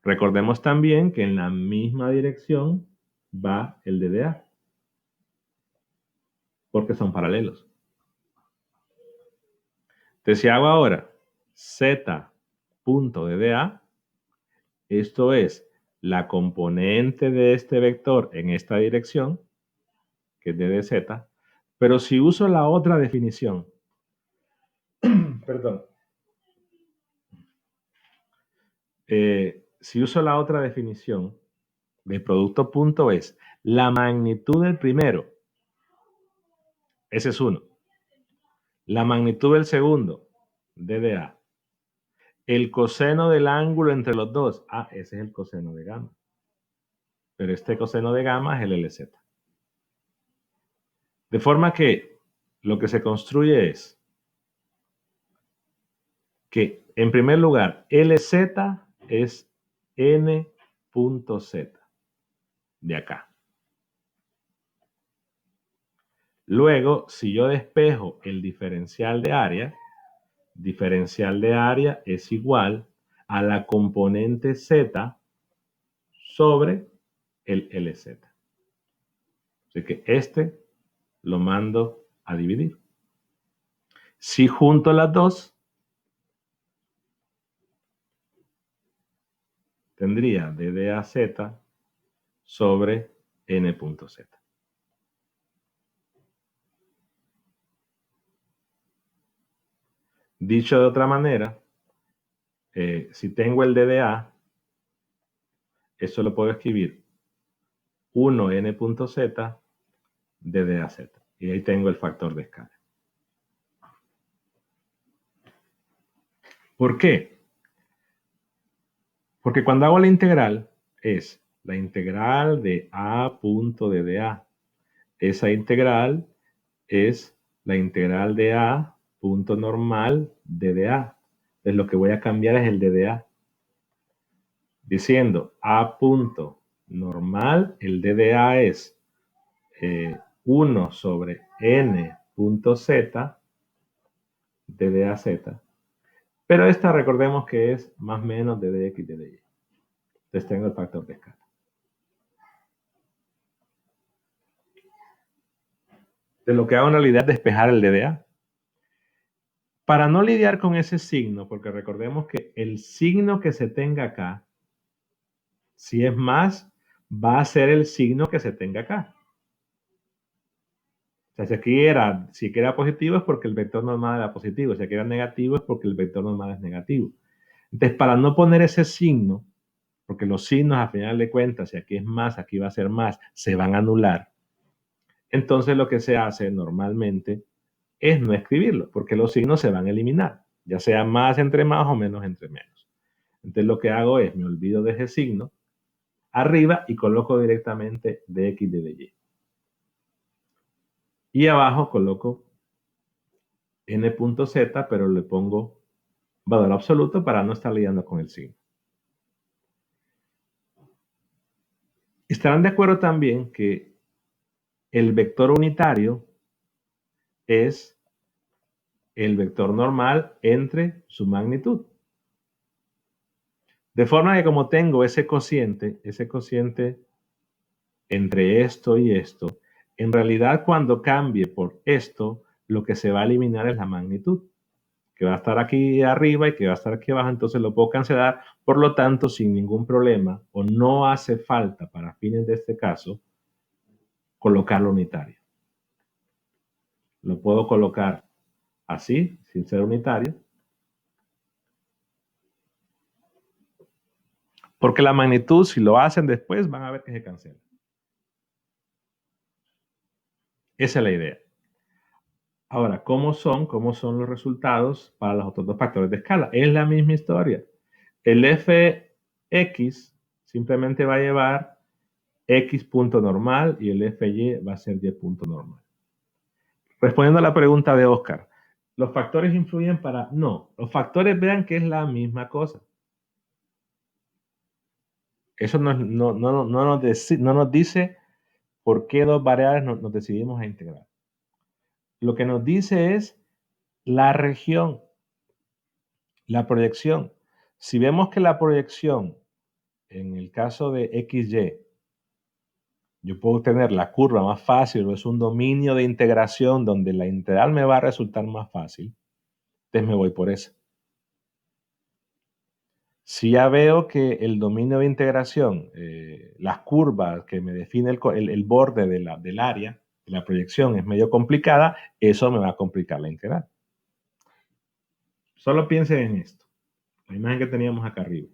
Recordemos también que en la misma dirección va el de dA, porque son paralelos. Entonces, si hago ahora z punto de dA, esto es la componente de este vector en esta dirección, que es de dz, pero si uso la otra definición, perdón, si uso la otra definición de producto punto es la magnitud del primero Ese es uno. La magnitud del segundo, d de a. El coseno del ángulo entre los dos, ese es el coseno de gamma. Pero este coseno de gamma es el LZ. De forma que lo que se construye es que, en primer lugar, LZ es n.z de acá. Luego, si yo despejo el diferencial de área es igual a la componente z sobre el LZ. Así que este lo mando a dividir. Si junto las dos, tendría d de az sobre n.z. Dicho de otra manera, si tengo el d de a, eso lo puedo escribir 1n.z d de az. Y ahí tengo el factor de escala. ¿Por qué? Porque cuando hago la integral, es la integral de a punto de dA. Esa integral es la integral de a punto normal de dA. Entonces lo que voy a cambiar es el de dA. Diciendo a punto normal, el de dA es 1 sobre n.z de dAz. Pero esta recordemos que es más menos de dx de dy. Entonces tengo el factor de escala. De lo que hago en realidad es despejar el DDA. Para no lidiar con ese signo, porque recordemos que el signo que se tenga acá, si es más, va a ser el signo que se tenga acá. O sea, si aquí era positivo es porque el vector normal era positivo. Si aquí era negativo es porque el vector normal es negativo. Entonces, para no poner ese signo, porque los signos a final de cuentas, si aquí es más, aquí va a ser más, se van a anular. Entonces lo que se hace normalmente es no escribirlo, porque los signos se van a eliminar, ya sea más entre más o menos entre menos. Entonces lo que hago es, me olvido de ese signo arriba y coloco directamente dx de dy. Y abajo coloco n.z, pero le pongo valor absoluto para no estar lidiando con el signo. Estarán de acuerdo también que el vector unitario es el vector normal entre su magnitud. De forma que como tengo ese cociente entre esto y esto, en realidad cuando cambie por esto, lo que se va a eliminar es la magnitud, que va a estar aquí arriba y que va a estar aquí abajo, entonces lo puedo cancelar, por lo tanto, sin ningún problema, o no hace falta para fines de este caso, colocarlo unitario. Lo puedo colocar así, sin ser unitario, porque la magnitud, si lo hacen después, van a ver que se cancela. Esa es la idea. Ahora, ¿cómo son los resultados para los otros dos factores de escala? Es la misma historia. El fx simplemente va a llevar x punto normal y el fy va a ser y punto normal. Respondiendo a la pregunta de Oscar, ¿los factores influyen para...? No, los factores vean que es la misma cosa. Eso no nos dice por qué dos variables nos decidimos a integrar. Lo que nos dice es la región, la proyección. Si vemos que la proyección, en el caso de XY, yo puedo tener la curva más fácil o es un dominio de integración donde la integral me va a resultar más fácil, entonces me voy por ese. Si ya veo que el dominio de integración, las curvas que me define el borde del área, de la proyección es medio complicada, eso me va a complicar la integral. Solo piensen en esto, la imagen que teníamos acá arriba.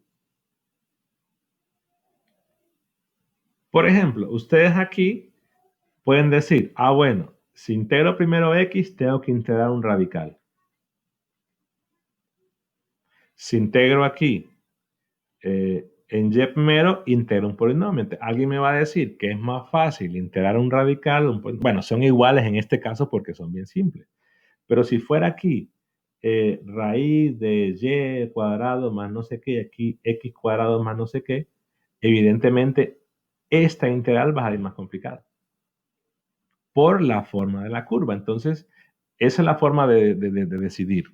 Por ejemplo, ustedes aquí pueden decir, bueno, Si integro primero x, tengo que integrar un radical. Si integro aquí en y primero, integro un polinomio. Alguien me va a decir que es más fácil integrar un radical. Bueno, son iguales en este caso porque son bien simples. Pero si fuera aquí, raíz de y cuadrado más no sé qué, aquí x cuadrado más no sé qué, evidentemente esta integral va a salir más complicada por la forma de la curva. Entonces, esa es la forma de decidir.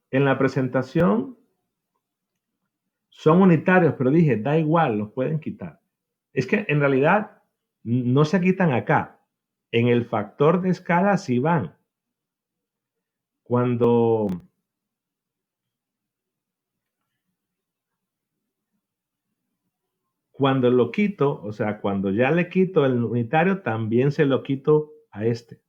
En la presentación son unitarios, pero dije, da igual, los pueden quitar. Es que en realidad no se quitan acá. En el factor de escala sí van. Cuando lo quito, o sea, cuando ya le quito el unitario, también se lo quito a este.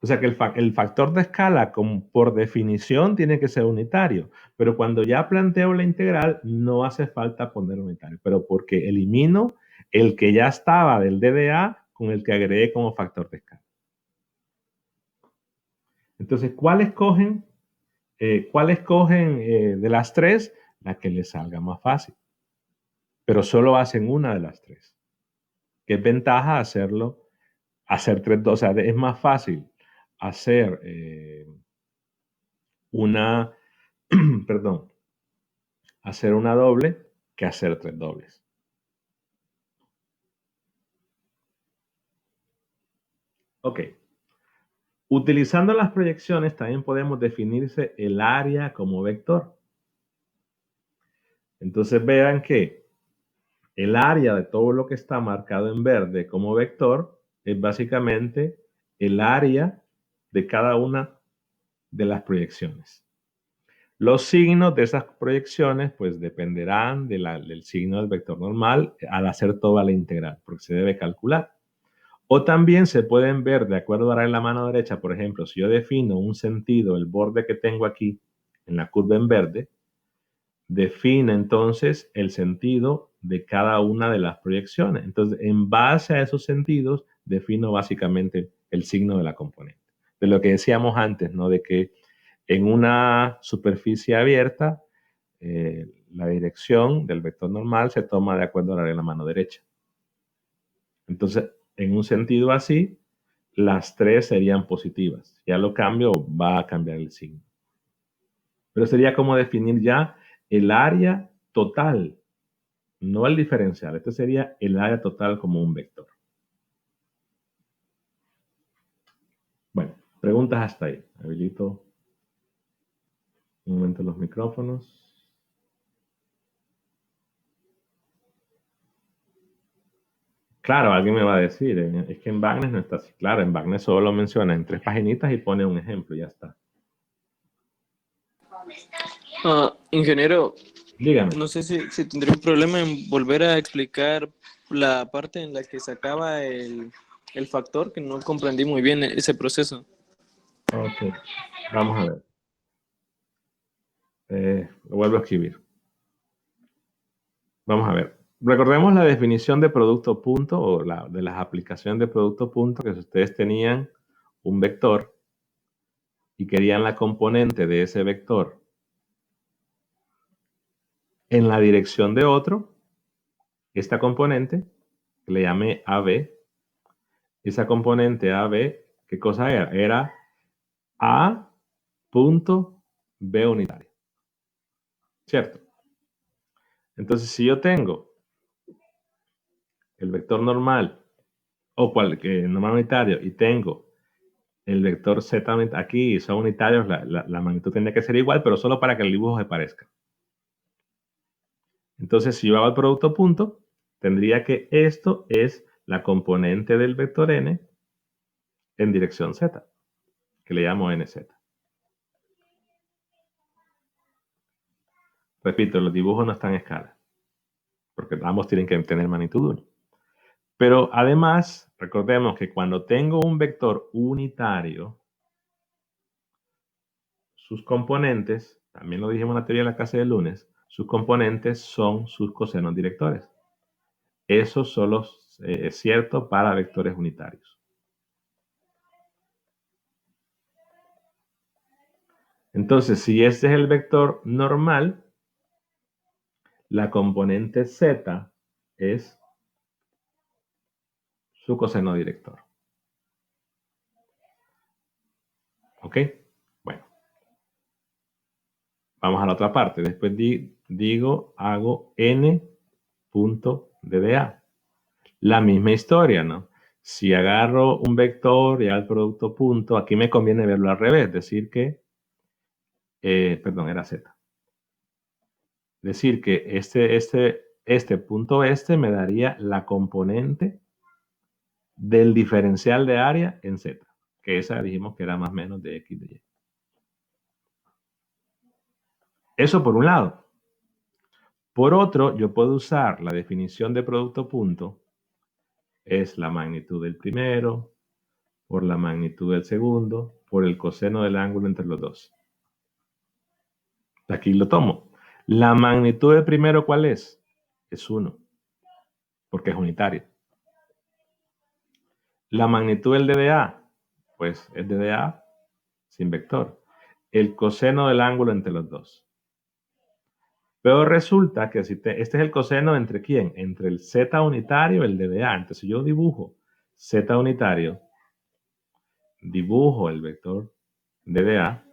O sea que el factor de escala, por definición, tiene que ser unitario. Pero cuando ya planteo la integral, no hace falta poner unitario. Pero porque elimino el que ya estaba del DDA con el que agregué como factor de escala. Entonces, ¿cuál escogen? De las tres? La que les salga más fácil. Pero solo hacen una de las tres. ¿Qué ventaja hacer tres? O sea, es más fácil hacer perdón, hacer una doble que hacer tres dobles. Ok. Utilizando las proyecciones también podemos definirse el área como vector. Entonces vean que el área de todo lo que está marcado en verde como vector es básicamente el área de cada una de las proyecciones. Los signos de esas proyecciones pues dependerán del signo del vector normal al hacer toda la integral, porque se debe calcular. O también se pueden ver de acuerdo a la mano derecha, por ejemplo, si yo defino un sentido, el borde que tengo aquí en la curva en verde, define entonces el sentido de cada una de las proyecciones. Entonces, en base a esos sentidos, defino básicamente el signo de la componente. De lo que decíamos antes, ¿no? De que en una superficie abierta, la dirección del vector normal se toma de acuerdo a la mano derecha. Entonces, en un sentido así, las tres serían positivas. Ya lo cambio, va a cambiar el signo. Pero sería como definir ya el área total, no el diferencial. Este sería el área total como un vector. Bueno, preguntas hasta ahí. Habilito un momento los micrófonos. Claro, alguien me va a decir, es que en Bagnes no está así. Claro, en Bagnes solo lo menciona en 3 paginitas y pone un ejemplo y ya está. Ingeniero, Dígame. no sé si tendría un problema en volver a explicar la parte en la que se acaba el factor, que no comprendí muy bien ese proceso. Ok, vamos a ver. Lo vuelvo a escribir. Vamos a ver. Recordemos la definición de producto punto o de las aplicaciones de producto punto, que si ustedes tenían un vector y querían la componente de ese vector en la dirección de otro, esta componente, que le llamé AB, esa componente AB, ¿qué cosa era? Era A punto B unitario. ¿Cierto? Entonces, si yo tengo el vector normal o normal unitario y tengo el vector Z aquí son unitarios, la magnitud tendría que ser igual, pero solo para que el dibujo se parezca. Entonces, si yo hago el producto punto, tendría que esto es la componente del vector n en dirección z, que le llamo nz. Repito, los dibujos no están en escala, porque ambos tienen que tener magnitud 1. Pero además, recordemos que cuando tengo un vector unitario, sus componentes también lo dijimos en la teoría de la clase del lunes, sus componentes son sus cosenos directores. Eso solo es cierto para vectores unitarios. Entonces, si este es el vector normal, la componente z es su coseno director. ¿Ok? Bueno. Vamos a la otra parte. Después hago n.dda. La misma historia, ¿no? Si agarro un vector y al producto punto, aquí me conviene verlo al revés, decir que, perdón, era z. Decir que este punto me daría la componente del diferencial de área en z, que esa dijimos que era más o menos de x de y. Eso por un lado. Por otro, yo puedo usar la definición de producto punto, es la magnitud del primero por la magnitud del segundo por el coseno del ángulo entre los dos. Aquí lo tomo. La magnitud del primero, ¿cuál es? Es 1, porque es unitario. La magnitud del DDA, pues es DDA sin vector. El coseno del ángulo entre los dos. Pero resulta que si este es el coseno entre ¿quién? Entre el Z unitario y el DDA. Entonces, si yo dibujo Z unitario, dibujo el vector DDA,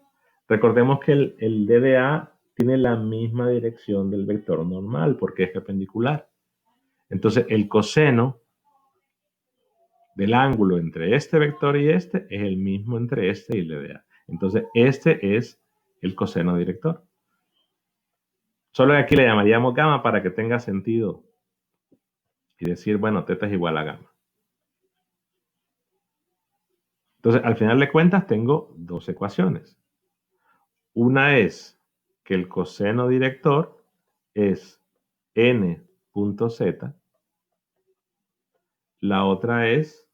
recordemos que el DDA tiene la misma dirección del vector normal porque es perpendicular. Entonces, el coseno del ángulo entre este vector y este es el mismo entre este y el DDA. Entonces, este es el coseno director. Solo que aquí le llamaríamos gamma para que tenga sentido y decir, bueno, teta es igual a gamma. Entonces, al final de cuentas, tengo dos ecuaciones. Una es que el coseno director es n.z. La otra es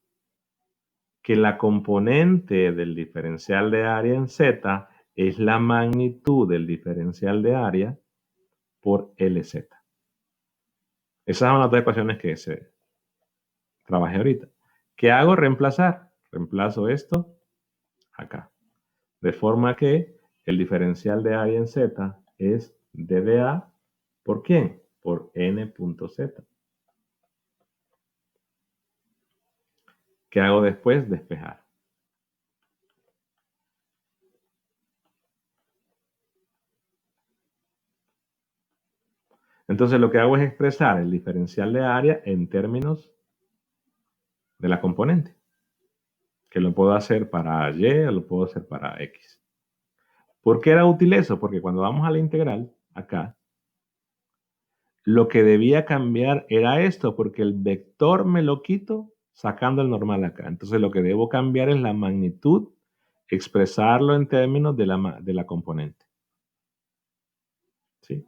que la componente del diferencial de área en z es la magnitud del diferencial de área por LZ. Esas son las dos ecuaciones que se trabajé ahorita. ¿Qué hago? Reemplazar. Reemplazo esto acá. De forma que el diferencial de área en z es dDA ¿por quién? Por n.z. ¿Qué hago después? Despejar. Entonces lo que hago es expresar el diferencial de área en términos de la componente. Que lo puedo hacer para y o lo puedo hacer para x. ¿Por qué era útil eso? Porque cuando vamos a la integral, acá, lo que debía cambiar era esto, porque el vector me lo quito sacando el normal acá. Entonces lo que debo cambiar es la magnitud, expresarlo en términos de la componente. ¿Sí?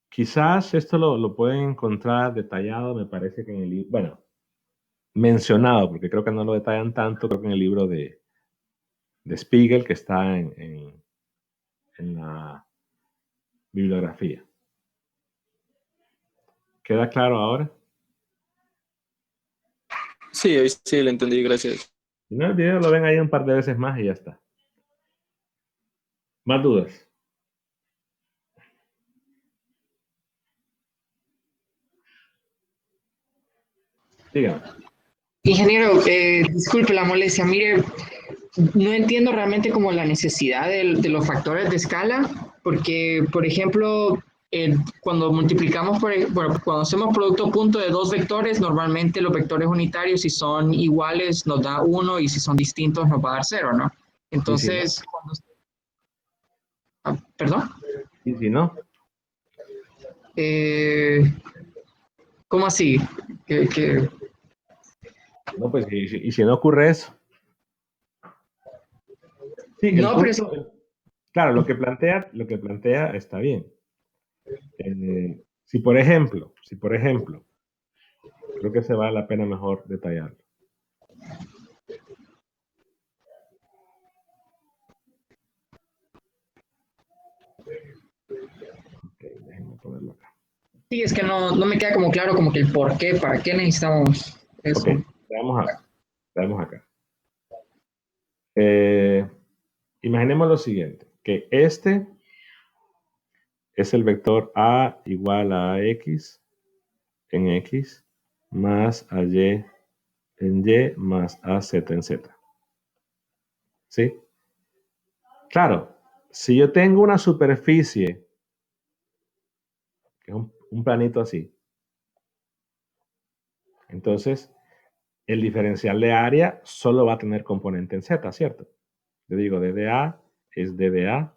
Quizás esto lo pueden encontrar detallado, me parece que en el libro, bueno, mencionado, porque creo que no lo detallan tanto, creo que en el libro de Spiegel, que está en la bibliografía. ¿Queda claro ahora? Sí, sí, lo entendí, gracias. Si no, el video lo ven ahí un par de veces más y ya está. ¿Más dudas? Dígame. Ingeniero, disculpe la molestia. Mire, no entiendo realmente como la necesidad de los factores de escala, porque, por ejemplo, cuando multiplicamos, cuando hacemos producto punto de dos vectores, normalmente los vectores unitarios, si son iguales, nos da 1 y si son distintos, nos va a dar 0, ¿no? Entonces, ¿perdón? ¿Y si no? ¿Cómo así? No, pues, ¿y si no ocurre eso? Sí, el No, pero punto, claro, lo que plantea está bien. Si por ejemplo, creo que se vale la pena mejor detallarlo. Ok, déjenme ponerlo acá. Sí, es que no me queda como claro como que el por qué, para qué necesitamos Ok, eso. veamos acá. Eh, Imaginemos lo siguiente, que este es el vector A igual a X en X más a Y en Y más a Z en Z. ¿Sí? Claro, si yo tengo una superficie, que es un planito así, entonces el diferencial de área solo va a tener componente en Z, ¿cierto? Yo digo, DDA es DDA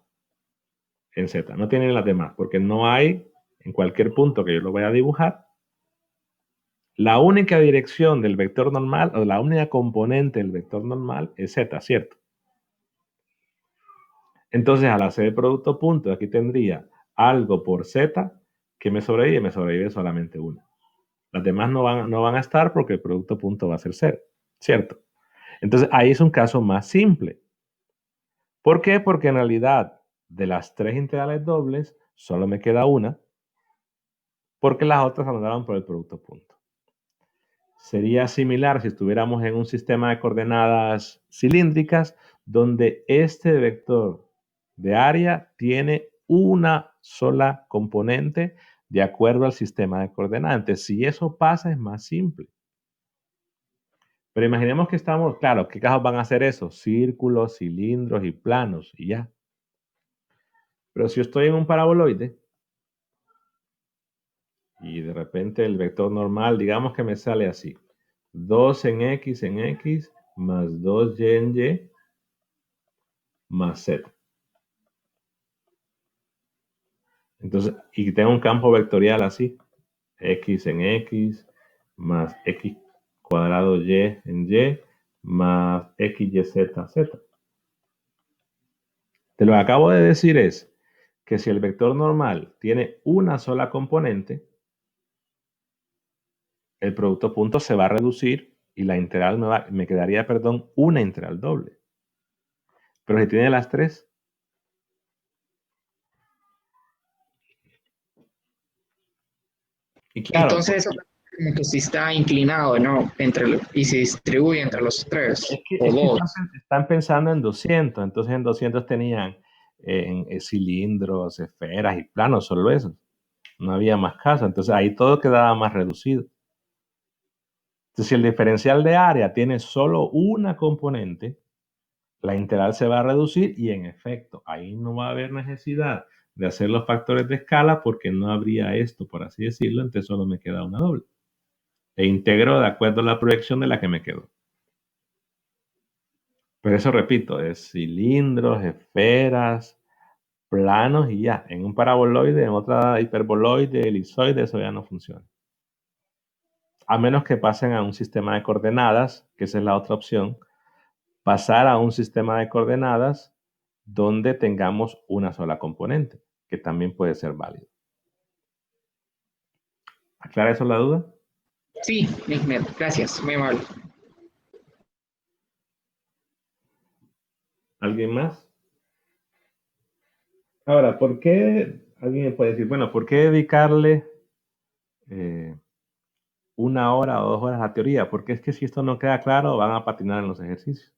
en Z. No tienen las demás, porque no hay, en cualquier punto que yo lo vaya a dibujar, la única dirección del vector normal o la única componente del vector normal es Z, ¿cierto? Entonces, al hacer el producto punto, aquí tendría algo por Z que me sobrevive, solamente una. Las demás no van a estar porque el producto punto va a ser 0, ¿cierto? Entonces, ahí es un caso más simple. ¿Por qué? Porque en realidad, de las 3 integrales dobles, solo me queda una, porque las otras anularon por el producto punto. Sería similar si estuviéramos en un sistema de coordenadas cilíndricas, donde este vector de área tiene una sola componente de acuerdo al sistema de coordenadas. Entonces, si eso pasa, es más simple. Pero imaginemos que estamos, claro, ¿qué casos van a hacer eso? Círculos, cilindros y planos, y ya. Pero si yo estoy en un paraboloide y de repente el vector normal, digamos que me sale así: 2 en X más 2Y en Y más Z. Entonces, y tengo un campo vectorial así: X en X más X cuadrado Y en Y más XYZ, Z. Te lo que acabo de decir es que si el vector normal tiene una sola componente, el producto punto se va a reducir y la integral me quedaría, una integral doble. Pero si tiene las 3. Y claro, Entonces eso como que sí está inclinado, ¿no? Y se distribuye entre los tres es que o dos. están pensando en 200. Entonces en 200 tenían cilindros, esferas y planos, solo eso. No había más casos. Entonces ahí todo quedaba más reducido. Entonces, si el diferencial de área tiene solo una componente, la integral se va a reducir y en efecto, ahí no va a haber necesidad de hacer los factores de escala porque no habría esto, por así decirlo, entonces solo me queda una doble. E integro de acuerdo a la proyección de la que me quedó. Pero eso repito, es cilindros, esferas, planos y ya. En un paraboloide, en otra hiperboloide, elipsoide, eso ya no funciona. A menos que pasen a un sistema de coordenadas, que esa es la otra opción, pasar a un sistema de coordenadas donde tengamos una sola componente, que también puede ser válido. ¿Aclara eso la duda? Sí, gracias, muy amable. ¿Alguien más? Ahora, ¿por qué? Alguien me puede decir, bueno, ¿por qué dedicarle 1 hora o 2 horas a la teoría? Porque es que si esto no queda claro, van a patinar en los ejercicios.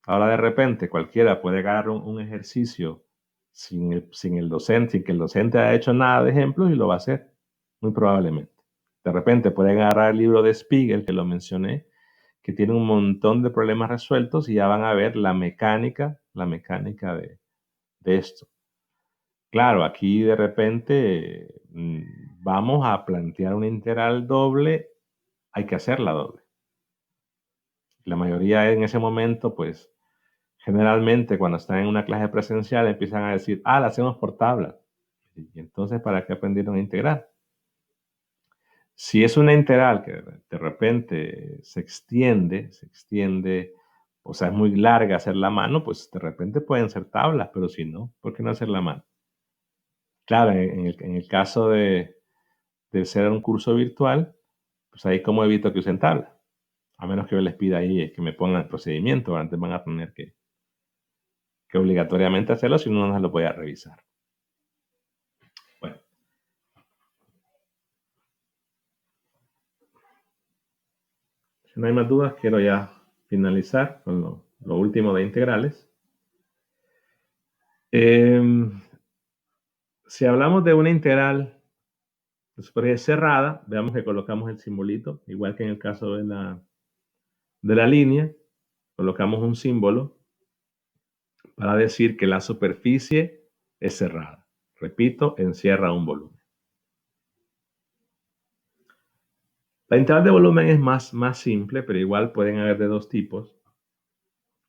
Ahora de repente cualquiera puede agarrar un ejercicio sin el docente, sin que el docente haya hecho nada de ejemplos y lo va a hacer, muy probablemente. De repente pueden agarrar el libro de Spiegel, que lo mencioné, que tiene un montón de problemas resueltos y ya van a ver la mecánica de esto. Claro, aquí de repente vamos a plantear una integral doble, hay que hacerla doble. La mayoría en ese momento, pues, generalmente cuando están en una clase presencial empiezan a decir, la hacemos por tabla. Y entonces, ¿para qué aprendieron a integrar? Si es una integral que de repente se extiende, o sea, es muy larga hacer la mano, pues de repente pueden ser tablas, pero si no, ¿por qué no hacer la mano? Claro, en el caso de ser un curso virtual, pues ahí cómo evito que usen tablas. A menos que yo les pida ahí que me pongan el procedimiento, antes van a tener que que obligatoriamente hacerlo, si no, no se lo voy a revisar. Bueno. Si no hay más dudas, quiero ya finalizar con lo último de integrales. Si hablamos de una integral de superficie cerrada, veamos que colocamos el simbolito, igual que en el caso de la línea, colocamos un símbolo para decir que la superficie es cerrada. Repito, encierra un volumen. La integral de volumen es más simple, pero igual pueden haber de dos tipos.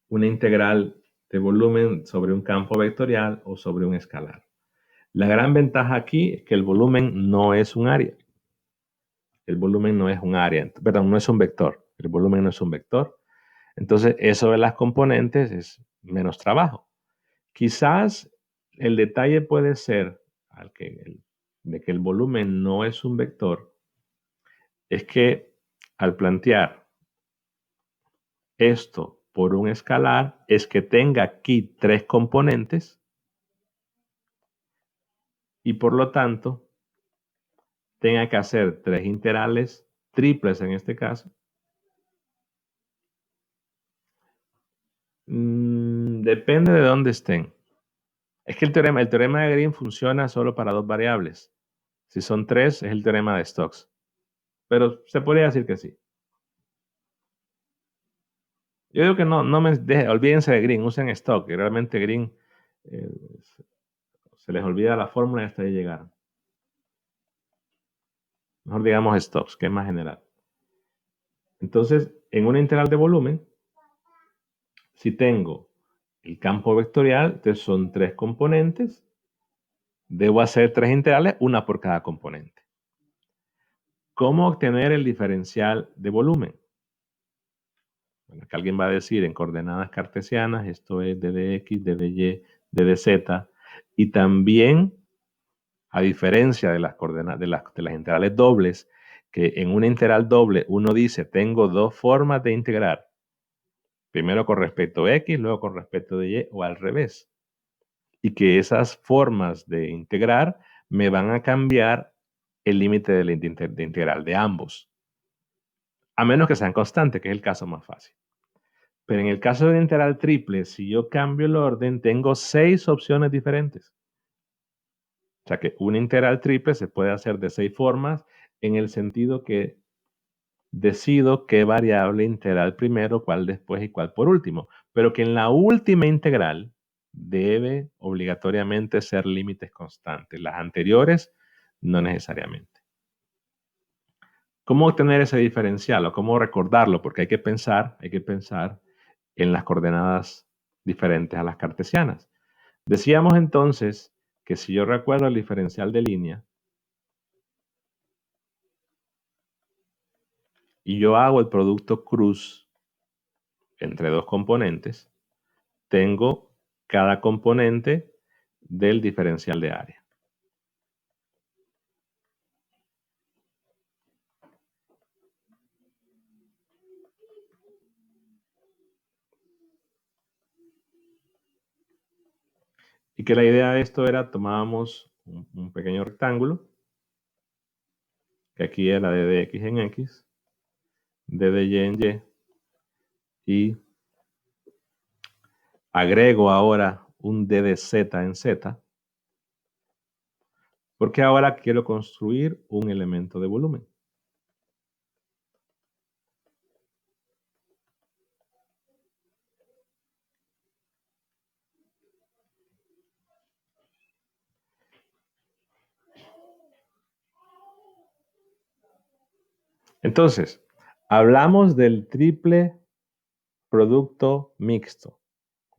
Una integral de volumen sobre un campo vectorial o sobre un escalar. La gran ventaja aquí es que el volumen no es un área. El volumen no es un área, perdón, no es un vector. El volumen no es un vector. Entonces, eso de las componentes es menos trabajo. Quizás el detalle puede ser de que el volumen no es un vector, es que al plantear esto por un escalar, es que tenga aquí 3 componentes y por lo tanto tenga que hacer 3 integrales triples en este caso. Depende de dónde estén. Es que el teorema de Green funciona solo para 2 variables. Si son 3, es el teorema de Stokes. Pero se podría decir que sí. Yo digo que olvídense de Green, usen Stokes. Y realmente Green se les olvida la fórmula y hasta ahí llegaron. Mejor digamos Stokes, que es más general. Entonces, en una integral de volumen, si tengo el campo vectorial, entonces son 3 componentes. Debo hacer 3 integrales, una por cada componente. ¿Cómo obtener el diferencial de volumen? Bueno, que alguien va a decir en coordenadas cartesianas, esto es d de x, d de y, d de z, y también, a diferencia de las coordenadas de las integrales dobles, que en una integral doble uno dice, tengo 2 formas de integrar, primero con respecto a x, luego con respecto de y, o al revés, y que esas formas de integrar me van a cambiar el límite de integral de ambos, a menos que sean constantes, que es el caso más fácil. Pero en el caso de una integral triple, si yo cambio el orden, tengo 6 opciones diferentes. O sea que una integral triple se puede hacer de 6 formas en el sentido que decido qué variable integral primero, cuál después y cuál por último. Pero que en la última integral debe obligatoriamente ser límites constantes. Las anteriores no necesariamente. ¿Cómo obtener ese diferencial o cómo recordarlo? Porque hay que pensar en las coordenadas diferentes a las cartesianas. Decíamos entonces que si yo recuerdo el diferencial de línea y yo hago el producto cruz entre 2 componentes, tengo cada componente del diferencial de área. Y que la idea de esto era, tomábamos un pequeño rectángulo, que aquí era d de x en x, d de y en y agrego ahora un d de z en z, porque ahora quiero construir un elemento de volumen. Entonces, hablamos del triple producto mixto,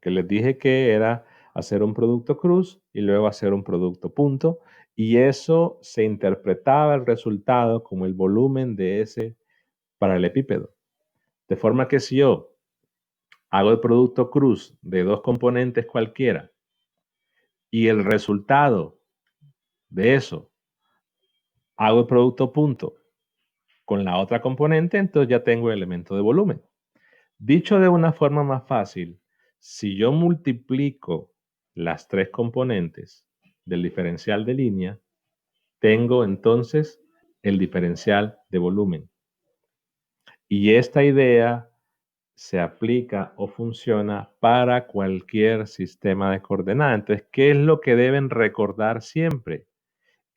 que les dije que era hacer un producto cruz y luego hacer un producto punto, y eso se interpretaba el resultado como el volumen de ese paralelepípedo. De forma que si yo hago el producto cruz de 2 componentes cualquiera y el resultado de eso hago el producto punto con la otra componente, entonces ya tengo el elemento de volumen. Dicho de una forma más fácil, Si yo multiplico las tres componentes del diferencial de línea, tengo entonces el diferencial de volumen. Y esta idea se aplica o funciona para cualquier sistema de coordenadas. Entonces, ¿qué es lo que deben recordar siempre?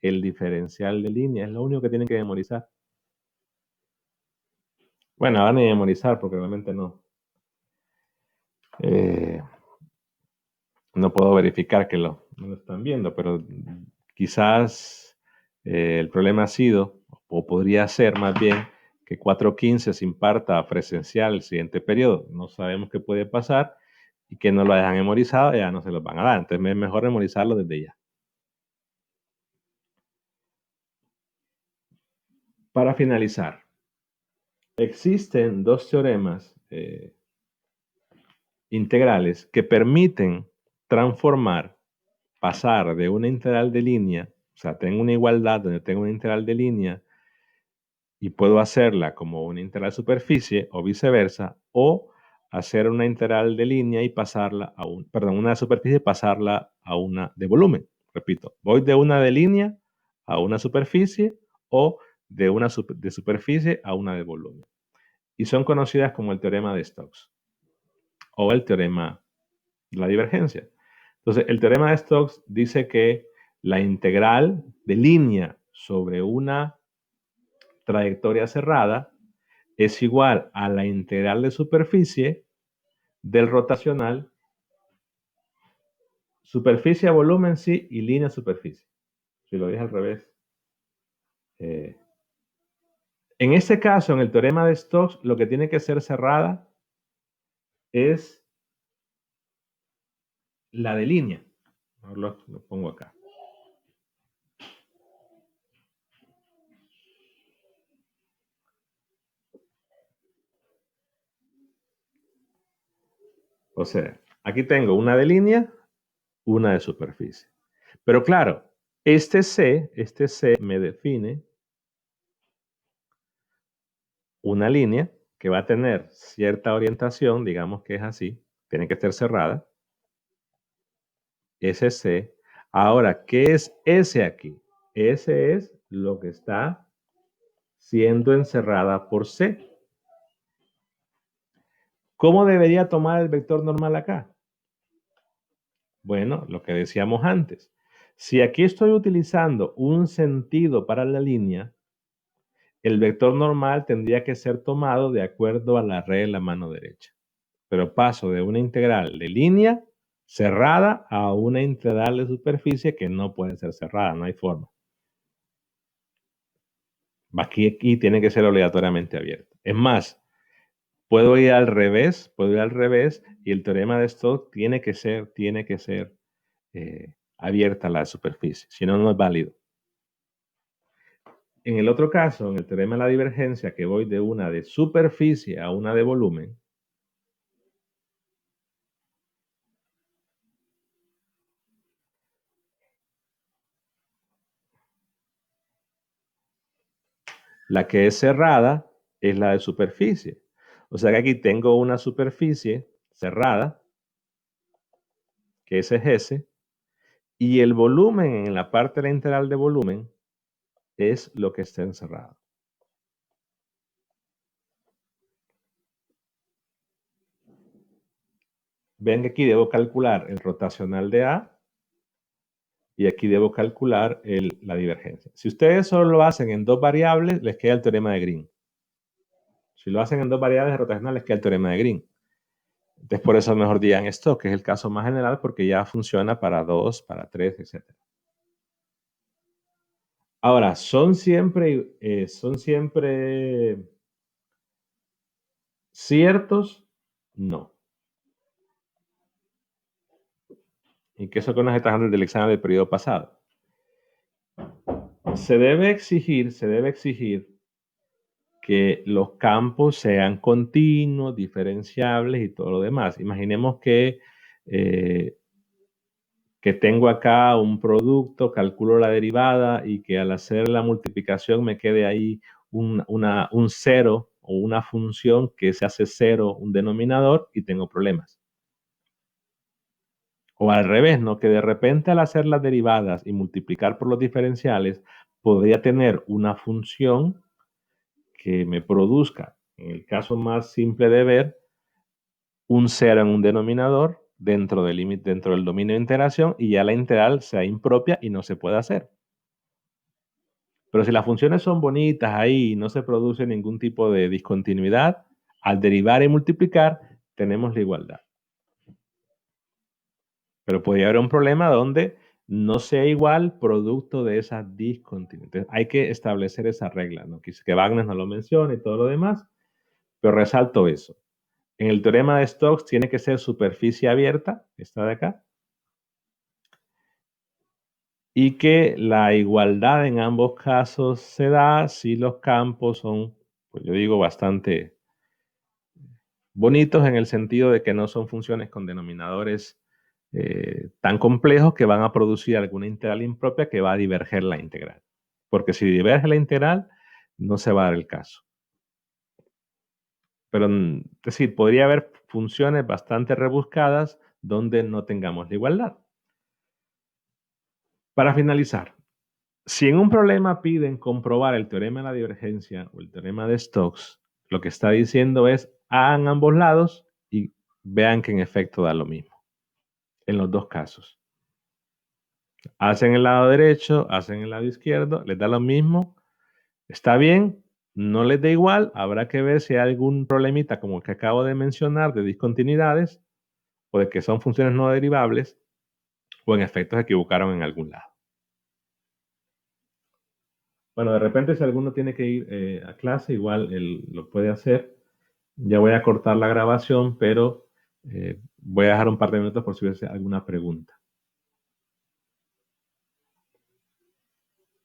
El diferencial de línea es lo único que tienen que memorizar. Bueno, ahora ni memorizar porque realmente no. No puedo verificar que no lo están viendo, pero quizás el problema ha sido, o podría ser más bien, que 4.15 se imparta presencial el siguiente periodo. No sabemos qué puede pasar y que no lo hayan memorizado, ya no se los van a dar. Entonces es mejor memorizarlo desde ya. Para finalizar, existen dos teoremas integrales que permiten transformar, pasar de una integral de línea, o sea, tengo una igualdad donde tengo una integral de línea y puedo hacerla como una integral de superficie o viceversa, o hacer una integral de línea y pasarla a una superficie y pasarla a una de volumen. Repito, voy de una de línea a una superficie o de una de superficie a una de volumen. Y son conocidas como el teorema de Stokes o el teorema de la divergencia. Entonces, el teorema de Stokes dice que la integral de línea sobre una trayectoria cerrada es igual a la integral de superficie del rotacional, superficie a volumen sí y línea a superficie. Si lo dije al revés. En este caso, en el teorema de Stokes, lo que tiene que ser cerrada es la de línea. Lo pongo acá. O sea, aquí tengo una de línea, una de superficie. Pero claro, este C me define una línea que va a tener cierta orientación, digamos que es así, tiene que estar cerrada. Ese C. Ahora, ¿qué es S aquí? S es lo que está siendo encerrada por C. ¿Cómo debería tomar el vector normal acá? Bueno, lo que decíamos antes. Si aquí estoy utilizando un sentido para la línea, el vector normal tendría que ser tomado de acuerdo a la regla mano derecha. Pero paso de una integral de línea cerrada a una integral de superficie que no puede ser cerrada, no hay forma. Aquí tiene que ser obligatoriamente abierto. Es más, puedo ir al revés y el teorema de Stokes tiene que ser abierta la superficie, si no, no es válido. En el otro caso, en el teorema de la divergencia, que voy de una de superficie a una de volumen, la que es cerrada es la de superficie. O sea que aquí tengo una superficie cerrada, que ese es S, y el volumen en la parte de la integral de volumen es lo que está encerrado. Ven que aquí debo calcular el rotacional de A y aquí debo calcular la divergencia. Si ustedes solo lo hacen en dos variables, les queda el teorema de Green. Si lo hacen en dos variables de rotacional, les queda el teorema de Green. Entonces, por eso mejor digan esto, que es el caso más general, porque ya funciona para 2, para 3, etc. Ahora, ¿son siempre ciertos? No. ¿Y qué eso con las etapas del examen del periodo pasado? Se debe exigir que los campos sean continuos, diferenciables y todo lo demás. Imaginemos que tengo acá un producto, calculo la derivada y que al hacer la multiplicación me quede ahí un cero o una función que se hace cero, un denominador, y tengo problemas. O al revés, ¿no? Que de repente al hacer las derivadas y multiplicar por los diferenciales, podría tener una función que me produzca, en el caso más simple de ver, un cero en un denominador dentro del límite, dentro del dominio de integración, y ya la integral sea impropia y no se pueda hacer. Pero si las funciones son bonitas ahí y no se produce ningún tipo de discontinuidad, al derivar y multiplicar tenemos la igualdad. Pero podría haber un problema donde no sea igual producto de esa discontinuidad. Entonces, hay que establecer esa regla, ¿no? Que Wagner no lo menciona y todo lo demás, pero resalto eso. En el teorema de Stokes tiene que ser superficie abierta, esta de acá, y que la igualdad en ambos casos se da si los campos son, pues yo digo, bastante bonitos en el sentido de que no son funciones con denominadores tan complejos que van a producir alguna integral impropia que va a diverger la integral. Porque si diverge la integral, no se va a dar el caso. Pero, es decir, podría haber funciones bastante rebuscadas donde no tengamos la igualdad. Para finalizar, si en un problema piden comprobar el teorema de la divergencia o el teorema de Stokes, lo que está diciendo es hagan ambos lados y vean que en efecto da lo mismo. En los dos casos. Hacen el lado derecho, hacen el lado izquierdo, les da lo mismo. Está bien, no les da igual, habrá que ver si hay algún problemita como el que acabo de mencionar de discontinuidades o de que son funciones no derivables o en efecto se equivocaron en algún lado. Bueno, de repente si alguno tiene que ir a clase, igual él lo puede hacer. Ya voy a cortar la grabación, pero voy a dejar un par de minutos por si hubiese alguna pregunta.